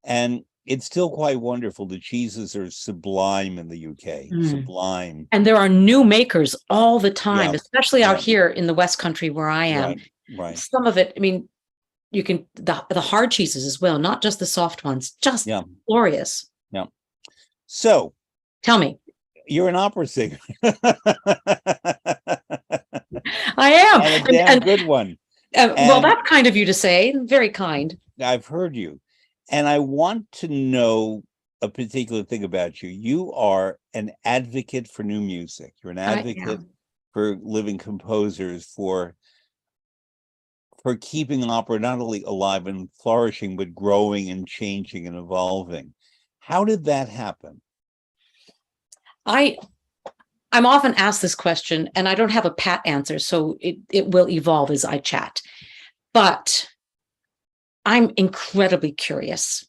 And it's still quite wonderful. The cheeses are sublime in the UK. Sublime. And there are new makers all the time, Yeah. especially out here in the West Country where I am. Right. Some of it, I mean, you can the hard cheeses as well, not just the soft ones, just glorious. Yeah. So tell me. You're an opera singer. I am. And a damn good one. Well, that's kind of you to say. Very kind. I've heard you. And I want to know a particular thing about you. You are an advocate for new music. You're an advocate for living composers, for keeping opera not only alive and flourishing, but growing and changing and evolving. How did that happen? I'm often asked this question, and I don't have a pat answer, so it will evolve as I chat. But I'm incredibly curious.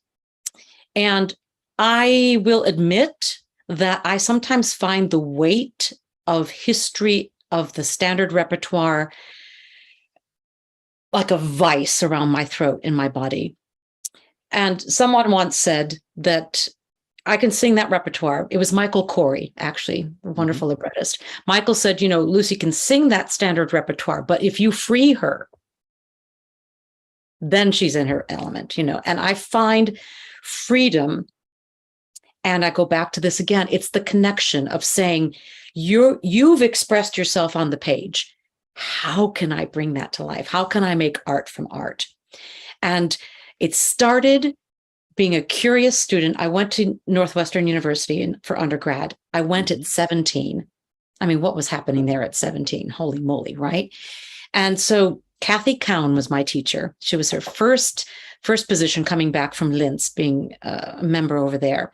And I will admit that I sometimes find the weight of history of the standard repertoire like a vice around my throat in my body. And someone once said that I can sing that repertoire. It was Michael Corey, actually, a wonderful librettist. Michael said, Lucy can sing that standard repertoire, but if you free her, then she's in her element, And I find freedom, and I go back to this again, it's the connection of saying, you've expressed yourself on the page. How can I bring that to life? How can I make art from art? And it started being a curious student. I went to Northwestern University for undergrad. I went at 17. I mean, what was happening there at 17? Holy moly, right? And so Kathy Cowan was my teacher. She was her first position coming back from Linz, being a member over there.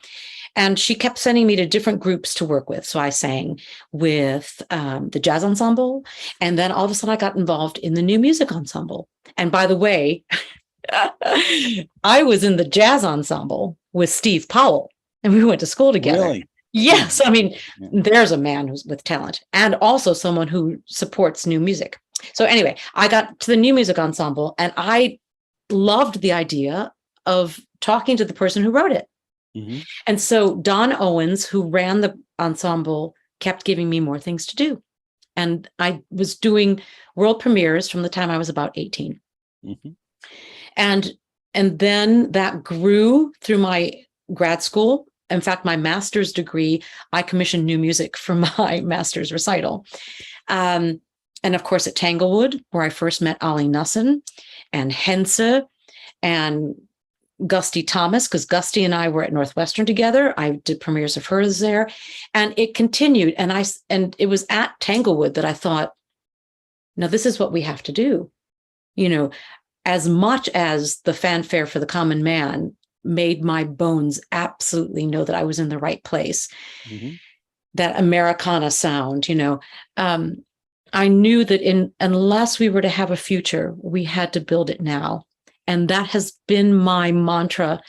And she kept sending me to different groups to work with. So I sang with the jazz ensemble. And then all of a sudden I got involved in the new music ensemble. And by the way, I was in the jazz ensemble with Steve Powell, and we went to school together. Really? Yes. I mean, there's a man who's with talent and also someone who supports new music. So anyway, I got to the new music ensemble and I loved the idea of talking to the person who wrote it. And so Don Owens, who ran the ensemble, kept giving me more things to do. And I was doing world premieres from the time I was about 18. And then that grew through my grad school. In fact, my master's degree, I commissioned new music for my master's recital. And of course, at Tanglewood, where I first met Ollie Nussin and Hense and Gusty Thomas, because Gusty and I were at Northwestern together. I did premieres of hers there, and it continued. And it was at Tanglewood that I thought, now this is what we have to do. As much as the fanfare for the common man made my bones absolutely know that I was in the right place, that Americana sound, I knew that unless we were to have a future, we had to build it now. And that has been my mantra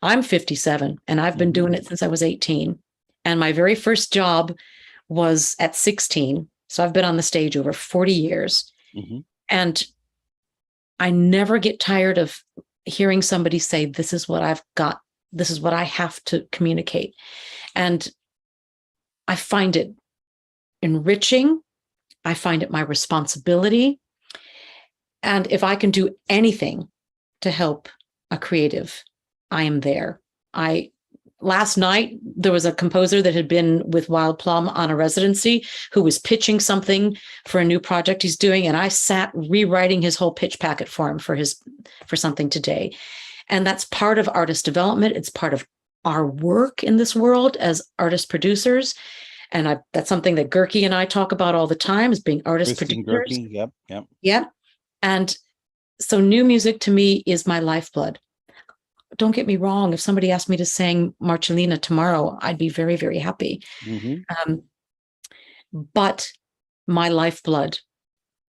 I'm 57 and I've been doing it since I was 18. And my very first job was at 16. So I've been on the stage over 40 years. And I never get tired of hearing somebody say, this is what I've got. This is what I have to communicate. And I find it enriching. I find it my responsibility. And if I can do anything to help a creative, I am there. Last night, there was a composer that had been with Wild Plum on a residency who was pitching something for a new project he's doing. And I sat rewriting his whole pitch packet for him for something today. And that's part of artist development. It's part of our work in this world as artist producers. And that's something that Gerke and I talk about all the time, is being artist producers. Gerke, Yep. And so new music to me is my lifeblood. don't get me wrong. If somebody asked me to sing Marcellina tomorrow, I'd be very, very happy. But my lifeblood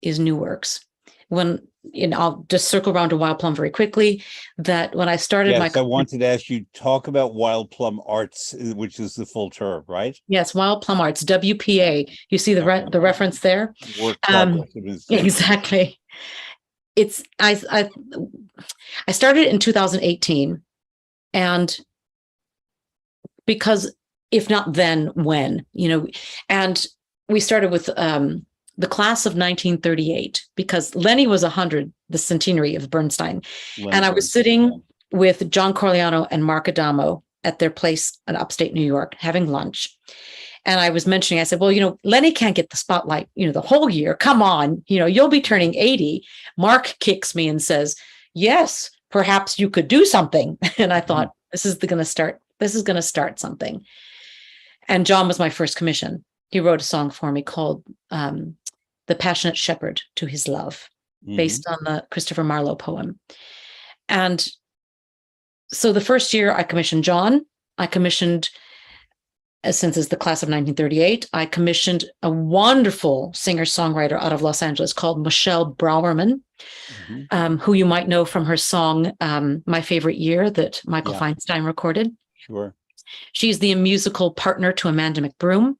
is new works. When, I'll just circle around to Wild Plum very quickly, that when I started I wanted to ask you, talk about Wild Plum Arts, which is the full term, right? Yes, Wild Plum Arts, WPA. You see the reference there? Work progress. Exactly. It's I started in 2018, and because if not then, when, and we started with the class of 1938, because Lenny was 100, the centenary of Bernstein. And I was sitting with John Corigliano and Mark Adamo at their place in upstate New York having lunch. And I was mentioning, I said, well, Lenny can't get the spotlight, the whole year. Come on, you'll be turning 80. Mark kicks me and says, yes, perhaps you could do something. And I thought, this is going to start something. And John was my first commission. He wrote a song for me called The Passionate Shepherd to His Love, based on the Christopher Marlowe poem. And so the first year I commissioned John. I commissioned, since it's the class of 1938, I commissioned a wonderful singer-songwriter out of Los Angeles called Michelle Browerman, who you might know from her song, My Favorite Year, that Michael Feinstein recorded. Sure. She's the musical partner to Amanda McBroom.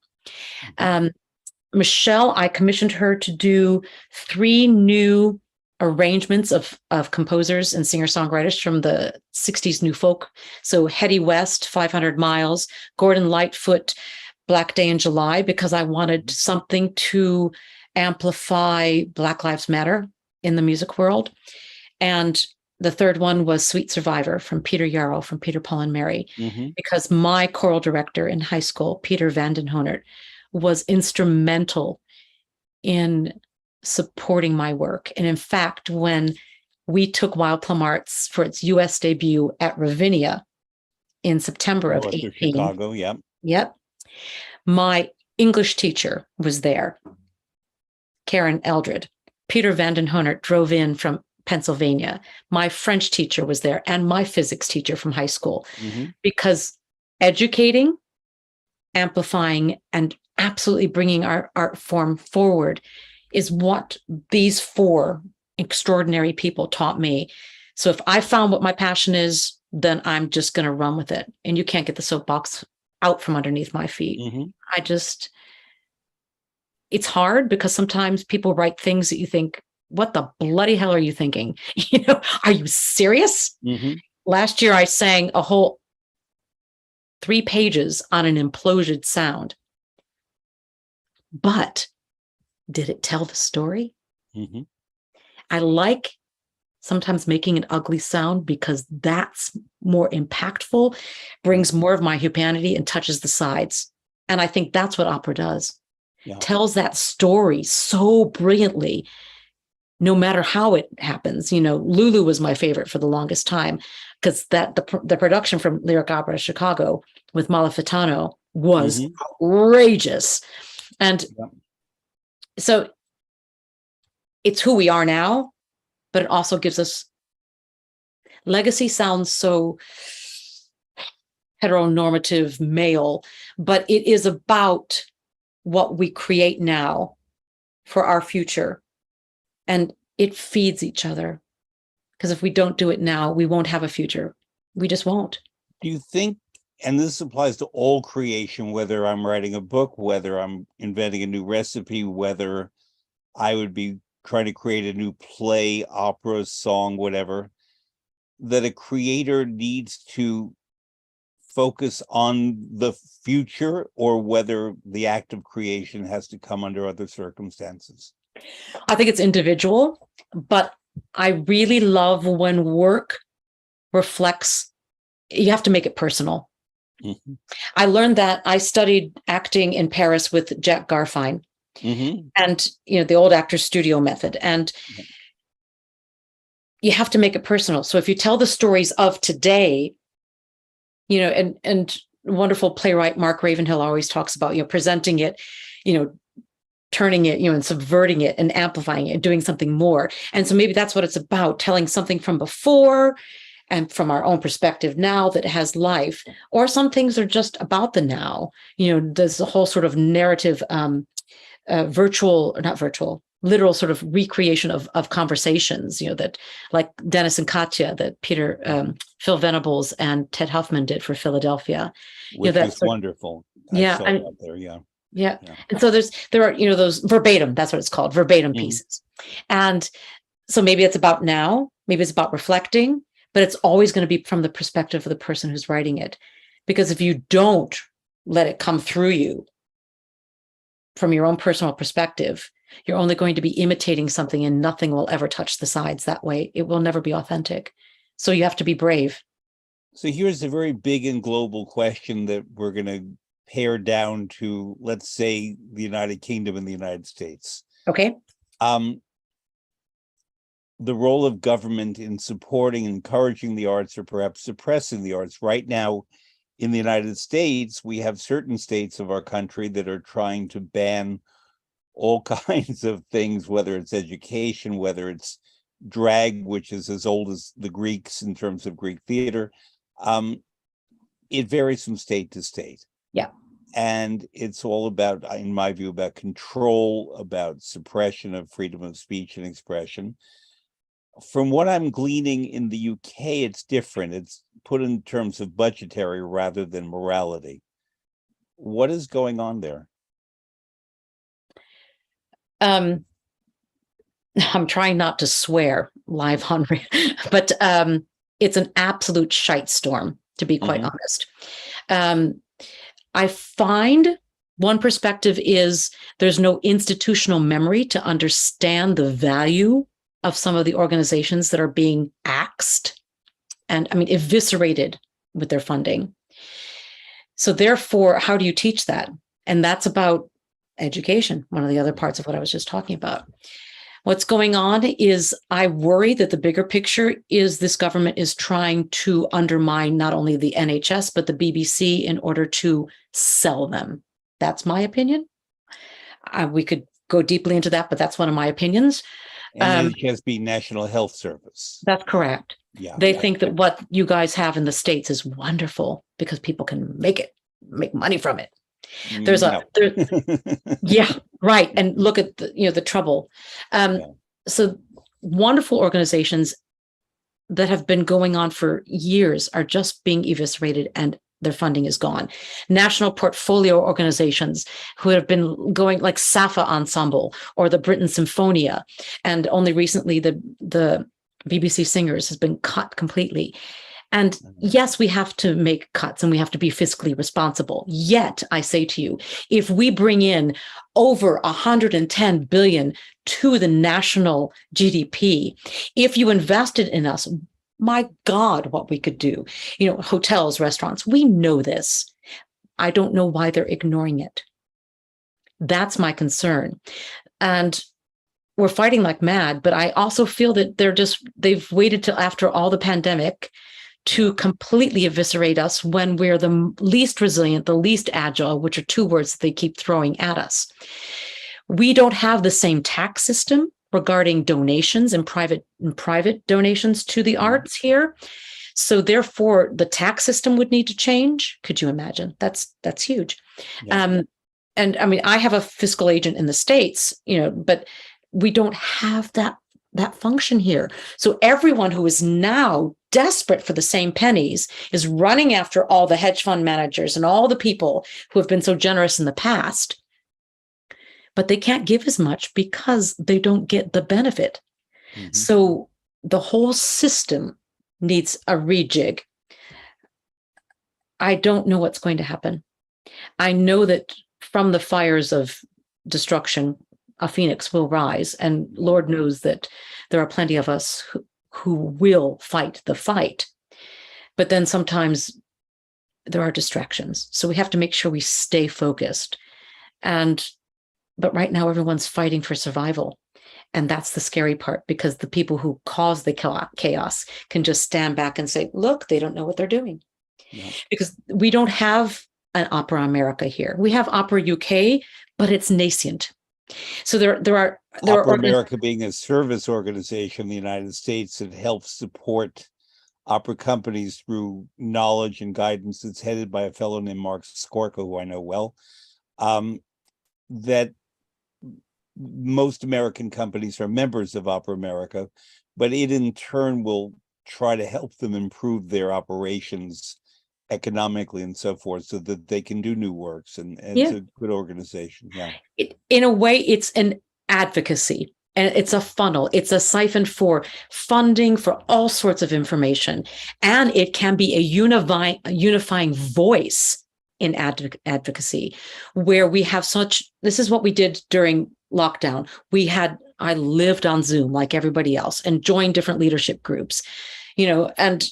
Michelle, I commissioned her to do 3 new arrangements of composers and singer-songwriters from the 60s New Folk. So Hetty West, 500 Miles, Gordon Lightfoot, Black Day in July, because I wanted something to amplify Black Lives Matter in the music world. And the third one was Sweet Survivor from Peter Yarrow, from Peter, Paul, and Mary, because my choral director in high school, Peter Vandenhonert, was instrumental in supporting my work. And in fact, when we took Wild Plum Arts for its US debut at Ravinia in September of 18. Chicago, Yep. My English teacher was there, Karen Eldred. Peter Vandenhonert drove in from Pennsylvania. My French teacher was there, and my physics teacher from high school, because educating, amplifying, and absolutely bringing our art form forward is what these 4 extraordinary people taught me. So if I found what my passion is, then I'm just going to run with it. And you can't get the soapbox out from underneath my feet. It's hard because sometimes people write things that you think, what the bloody hell are you thinking? Are you serious? Last year I sang a whole 3 pages on an implosion sound. But did it tell the story? I like sometimes making an ugly sound because that's more impactful, brings more of my humanity, and touches the sides. And I think that's what opera does. Tells that story so brilliantly, no matter how it happens. Lulu was my favorite for the longest time, because the production from Lyric Opera Chicago with Malafitano was outrageous. And so it's who we are now, but it also gives us legacy. Sounds so heteronormative male, but it is about what we create now for our future. And it feeds each other, because if we don't do it now, we won't have a future. We just won't. Do you think, and this applies to all creation, whether I'm writing a book, whether I'm inventing a new recipe, whether I would be trying to create a new play, opera, song, whatever, that a creator needs to focus on the future, or whether the act of creation has to come under other circumstances? I think it's individual, but I really love when work reflects, you have to make it personal. I learned that. I studied acting in Paris with Jack Garfein, and the old actor's studio method. And you have to make it personal. So if you tell the stories of today, and wonderful playwright Mark Ravenhill always talks about, presenting it, turning it, and subverting it and amplifying it and doing something more. And so maybe that's what it's about, telling something from before and from our own perspective now that has life, or some things are just about the now. There's a whole sort of narrative, virtual, or not virtual, literal sort of recreation of conversations, that like Dennis and Katya that Phil Venables and Ted Huffman did for Philadelphia. Which was wonderful. Yeah. I saw that there, yeah. Yeah. And so there are, those verbatim, that's what it's called, verbatim pieces. And so maybe it's about now, maybe it's about reflecting, but it's always going to be from the perspective of the person who's writing it. Because if you don't let it come through you from your own personal perspective, you're only going to be imitating something and nothing will ever touch the sides that way. It will never be authentic. So you have to be brave. So here's a very big and global question that we're going to pare down to, let's say, the United Kingdom and the United States. Okay. The role of government in supporting, encouraging the arts, or perhaps suppressing the arts. Right now, in the United States, we have certain states of our country that are trying to ban all kinds of things, whether it's education, whether it's drag, which is as old as the Greeks in terms of Greek theater. It varies from state to state. Yeah. And it's all about, in my view, about control, about suppression of freedom of speech and expression. From what I'm gleaning in the UK, it's different. It's put in terms of budgetary rather than morality. What is going on there? I'm trying not to swear live on, but it's an absolute shitstorm, to be quite honest. I find one perspective is there's no institutional memory to understand the value of some of the organizations that are being axed and, eviscerated with their funding. So therefore, how do you teach that? And that's about education, one of the other parts of what I was just talking about. What's going on is I worry that the bigger picture is this government is trying to undermine not only the NHS, but the BBC in order to sell them. That's my opinion. We could go deeply into that, but that's one of my opinions. And NHS being National Health Service. That's correct. Yeah. They think that what you guys have in the States is wonderful because people can make money from it. Yeah, right. And look at the trouble. So wonderful organizations that have been going on for years are just being eviscerated and their funding is gone. National portfolio organizations who have been going, like Safa Ensemble or the Britain Symphonia, and only recently the BBC Singers has been cut completely. And yes, we have to make cuts and we have to be fiscally responsible. Yet, I say to you, if we bring in over 110 billion to the national GDP, if you invested in us, my God, what we could do. Hotels, restaurants, we know this. I don't know why they're ignoring it. That's my concern. And we're fighting like mad, but I also feel that they've waited till after all the pandemic to completely eviscerate us when we're the least resilient, the least agile, which are two words that they keep throwing at us. We don't have the same tax system regarding donations and private donations to the arts here. So therefore, the tax system would need to change. Could you imagine? That's huge. Yeah. And I have a fiscal agent in the States, but we don't have that function here. So everyone who is now desperate for the same pennies is running after all the hedge fund managers and all the people who have been so generous in the past, but they can't give as much because they don't get the benefit. Mm-hmm. So the whole system needs a rejig. I don't know what's going to happen. I know that from the fires of destruction, a phoenix will rise, and Lord knows that there are plenty of us who will fight the fight. But then sometimes there are distractions. So we have to make sure we stay focused. But right now, everyone's fighting for survival. And that's the scary part, because the people who cause the chaos can just stand back and say, look, they don't know what they're doing. Yeah. Because we don't have an Opera America here. We have Opera UK, but it's nascent. So there are Opera America being a service organization in the United States that helps support opera companies through knowledge and guidance that's headed by a fellow named Mark Skorka, who I know well, that most American companies are members of Opera America, but it in turn will try to help them improve their operations economically and so forth, so that they can do new works. And it's a good organization. Yeah. In a way, it's an advocacy, and it's a funnel. It's a siphon for funding for all sorts of information. And it can be a unifying voice in advocacy, where we have this is what we did during lockdown. I lived on Zoom like everybody else and joined different leadership groups, and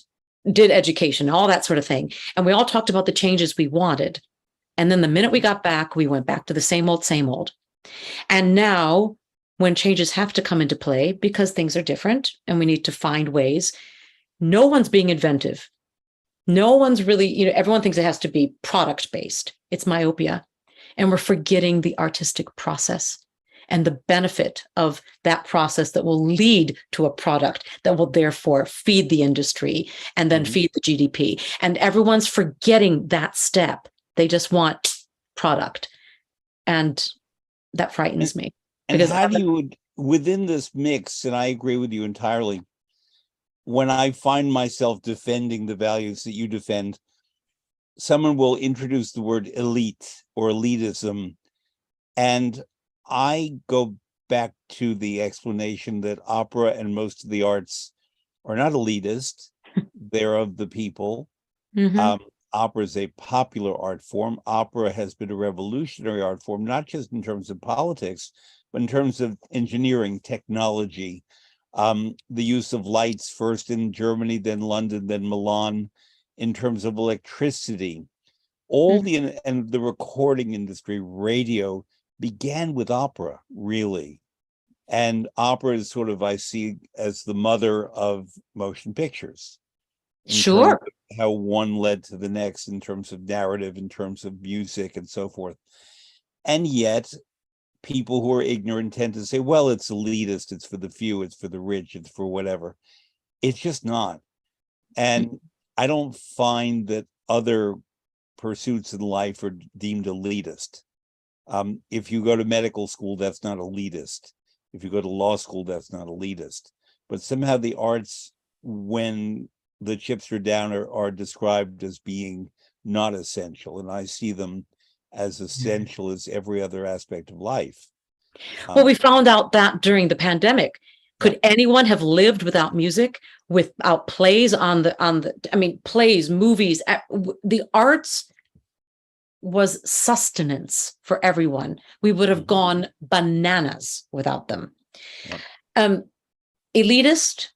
did education, all that sort of thing. And we all talked about the changes we wanted. And then the minute we got back, we went back to the same old, same old. And now when changes have to come into play because things are different and we need to find ways, no one's being inventive. No one's really, everyone thinks it has to be product-based. It's myopia. And we're forgetting the artistic process and the benefit of that process that will lead to a product that will therefore feed the industry and then feed the GDP. And everyone's forgetting that step. They just want product. And that frightens me. And how do you, within this mix, and I agree with you entirely, when I find myself defending the values that you defend, someone will introduce the word elite or elitism, and I go back to the explanation that opera and most of the arts are not elitist. They're of the people. Opera is a popular art form. Opera has been a revolutionary art form, not just in terms of politics, but in terms of engineering, technology, the use of lights, first in Germany, then London, then Milan, in terms of electricity. All and the recording industry, radio, began with opera, really. And opera is sort of, I see, as the mother of motion pictures. Sure. How one led to the next in terms of narrative, in terms of music and so forth. And yet people who are ignorant tend to say, well, it's elitist, it's for the few, it's for the rich, it's for whatever. It's just not. And I don't find that other pursuits in life are deemed elitist. If you go to medical school, that's not elitist. If you go to law school, that's not elitist. But somehow the arts, when the chips are down, are described as being not essential. And I see them as essential as every other aspect of life. Well, we found out that during the pandemic. Could anyone have lived without music, without plays plays, movies, the arts was sustenance for everyone. We would have gone bananas without them. Elitist,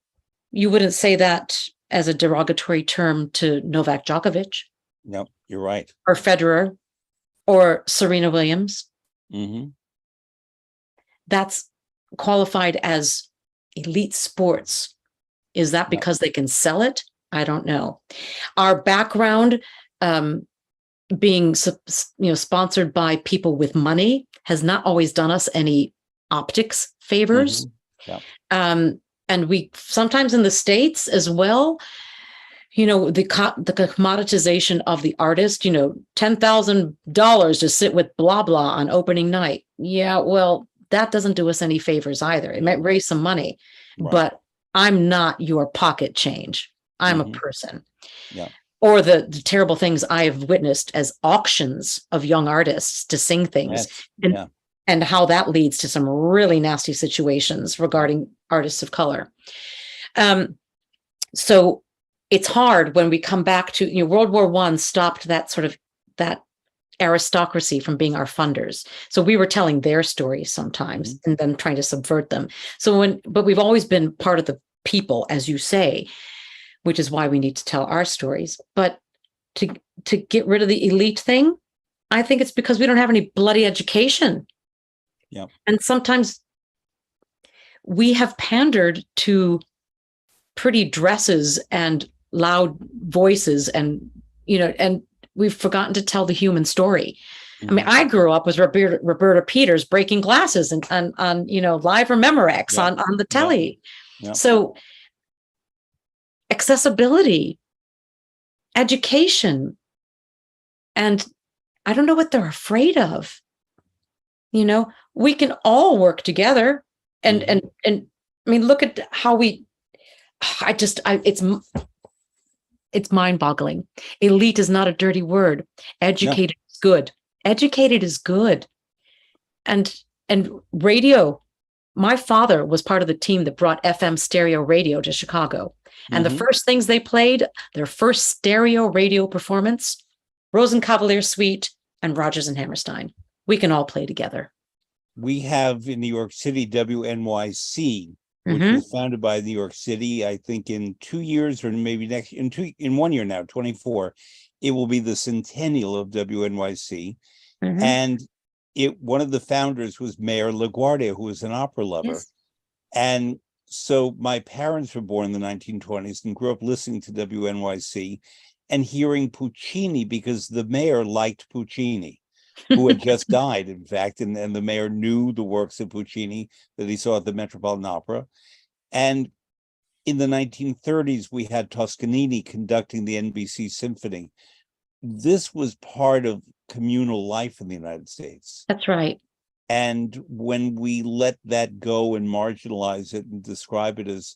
you wouldn't say that as a derogatory term to Novak Djokovic. No, you're right. Or Federer, or Serena Williams. That's qualified as elite sports. Is that because they can sell it? I don't know. Our background, being sponsored by people with money, has not always done us any optics favors. And we sometimes in the States as well, the commoditization of the artist, $10,000 to sit with blah blah on opening night. Yeah, well, that doesn't do us any favors either. It might raise some money, but I'm not your pocket change. I'm a person. Or the terrible things I have witnessed as auctions of young artists to sing things, and how that leads to some really nasty situations regarding artists of color. So it's hard when we come back to, World War I stopped that aristocracy from being our funders. So we were telling their stories sometimes and then trying to subvert them. But we've always been part of the people, as you say, which is why we need to tell our stories. But to get rid of the elite thing, I think it's because we don't have any bloody education. And sometimes we have pandered to pretty dresses and loud voices, and we've forgotten to tell the human story. I mean, I grew up with Roberta Peters breaking glasses and on Live or Memorex on the telly. So accessibility, education. And I don't know what they're afraid of. We can all work together. And I mean, look at how it's mind-boggling. Elite is not a dirty word. Educated is good. Educated is good. And radio. My father was part of the team that brought FM stereo radio to Chicago. And the first things they played, their first stereo radio performance, Rosenkavalier Suite and Rodgers and Hammerstein. We can all play together. We have in New York City WNYC, which was founded by New York City, I think in 2 years or maybe in 1 year now, 24, it will be the centennial of WNYC. And one of the founders was Mayor LaGuardia, who was an opera lover. Yes. And so my parents were born in the 1920s and grew up listening to WNYC and hearing Puccini because the mayor liked Puccini, who had just died, in fact, and the mayor knew the works of Puccini that he saw at the Metropolitan Opera. And in the 1930s, we had Toscanini conducting the NBC Symphony. This was part of communal life in the United States. That's right. And when we let that go and marginalize it and describe it as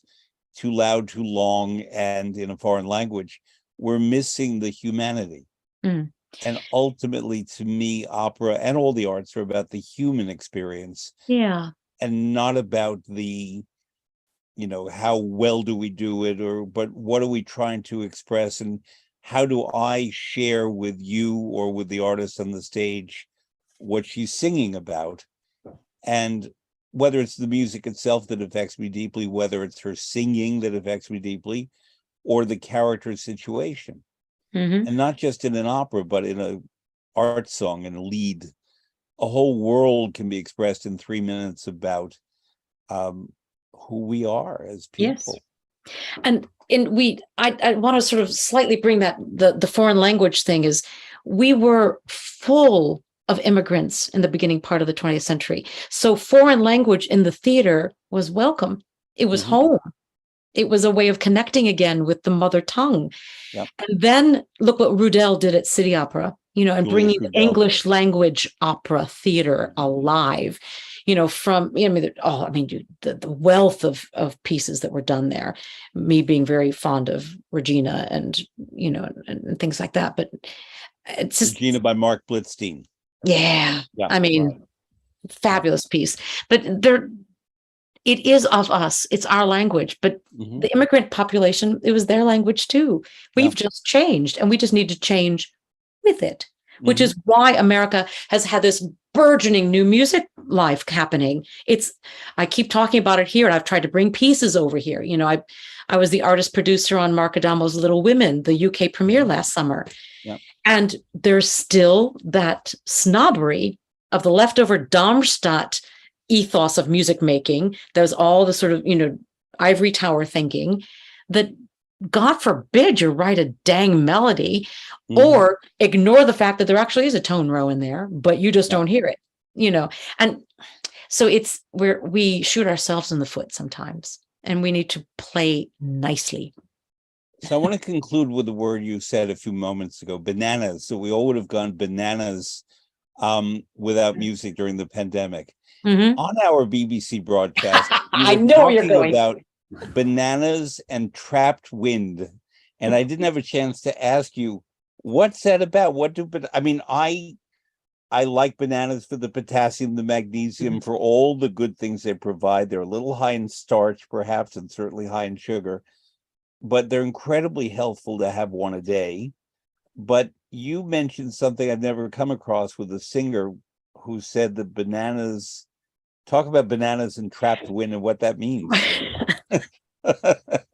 too loud, too long, and in a foreign language, we're missing the humanity. And ultimately, to me, opera and all the arts are about the human experience. Yeah. And not about the, how well do we do it, but what are we trying to express, and how do I share with you or with the artist on the stage what she's singing about? And whether it's the music itself that affects me deeply, whether it's her singing that affects me deeply, or the character situation. And not just in an opera, but in an art song and a lead. A whole world can be expressed in 3 minutes about who we are as people. Yes. And I want to sort of slightly bring that the foreign language thing is, we were full of immigrants in the beginning part of the 20th century. So foreign language in the theater was welcome. It was home. It was a way of connecting again with the mother tongue. Yep. And then look what Rudel did at City Opera, and bringing English language opera theater alive, the wealth of pieces that were done there, me being very fond of Regina and things like that. But it's just Regina by Mark Blitzstein. Yeah. Fabulous piece. But it is of us. It's our language. But the immigrant population, it was their language too. We've just changed, and we just need to change with it, which is why America has had this burgeoning new music life happening. I keep talking about it here, and I've tried to bring pieces over here. I was the artist producer on Mark Adamo's Little Women, the UK premiere last summer. Yep. And there's still that snobbery of the leftover Darmstadt ethos of music making. There's all the sort of, ivory tower thinking that, God forbid, you write a dang melody or ignore the fact that there actually is a tone row in there, but you just don't hear it, And so we shoot ourselves in the foot sometimes, and we need to play nicely. So I want to conclude with the word you said a few moments ago, bananas. So we all would have gone bananas without music during the pandemic. On our BBC broadcast, I know you're going about bananas and trapped wind, and I didn't have a chance to ask you, what's that about? I like bananas for the potassium, the magnesium, for all the good things they provide. They're a little high in starch, perhaps, and certainly high in sugar, but they're incredibly helpful to have one a day. But you mentioned something I've never come across with a singer who said that talk about bananas and trapped wind and what that means.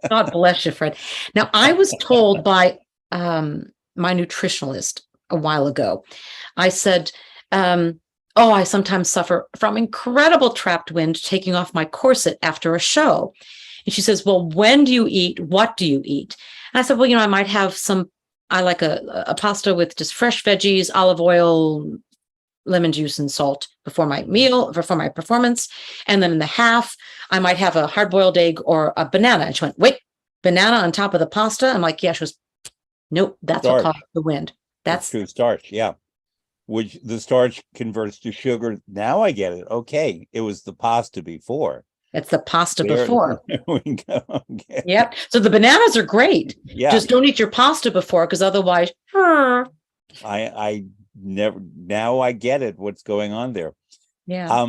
God bless you, Fred. Now, I was told by my nutritionalist a while ago, I said, I sometimes suffer from incredible trapped wind taking off my corset after a show. And she says, well, when do you eat? What do you eat? And I said, well, I might have I like a pasta with just fresh veggies, olive oil, lemon juice, and salt before my meal, before my performance. And then in the half, I might have a hard-boiled egg or a banana. And she went, wait, banana on top of the pasta. I'm like, yeah, she goes, nope, that's what caused the wind. That's true. Starch, yeah. Which the starch converts to sugar. Now I get it. Okay, it was the pasta before. It's the pasta before. There we go. Okay. Yep. So the bananas are great. Yeah. Just don't eat your pasta before, because otherwise, I never. Now I get it. What's going on there? Yeah.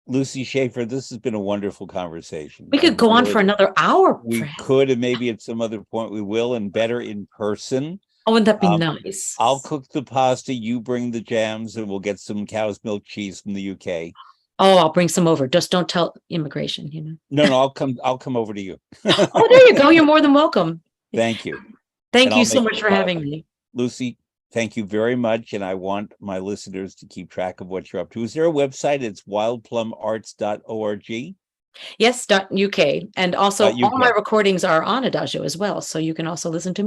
Lucy Schaufer, this has been a wonderful conversation. We could go on for another hour. We could, and maybe at some other point we will, and better in person. Oh, wouldn't that be nice? I'll cook the pasta, you bring the jams, and we'll get some cow's milk cheese from the UK. Oh, I'll bring some over. Just don't tell immigration, you know. No, I'll come over to you. Oh, there you go. You're more than welcome. Thank you. Thank you so much for having me. Lucy, thank you very much. And I want my listeners to keep track of what you're up to. Is there a website? It's wildplumarts.org. Yes, .uk. And also all my recordings are on Adagio as well. So you can also listen to me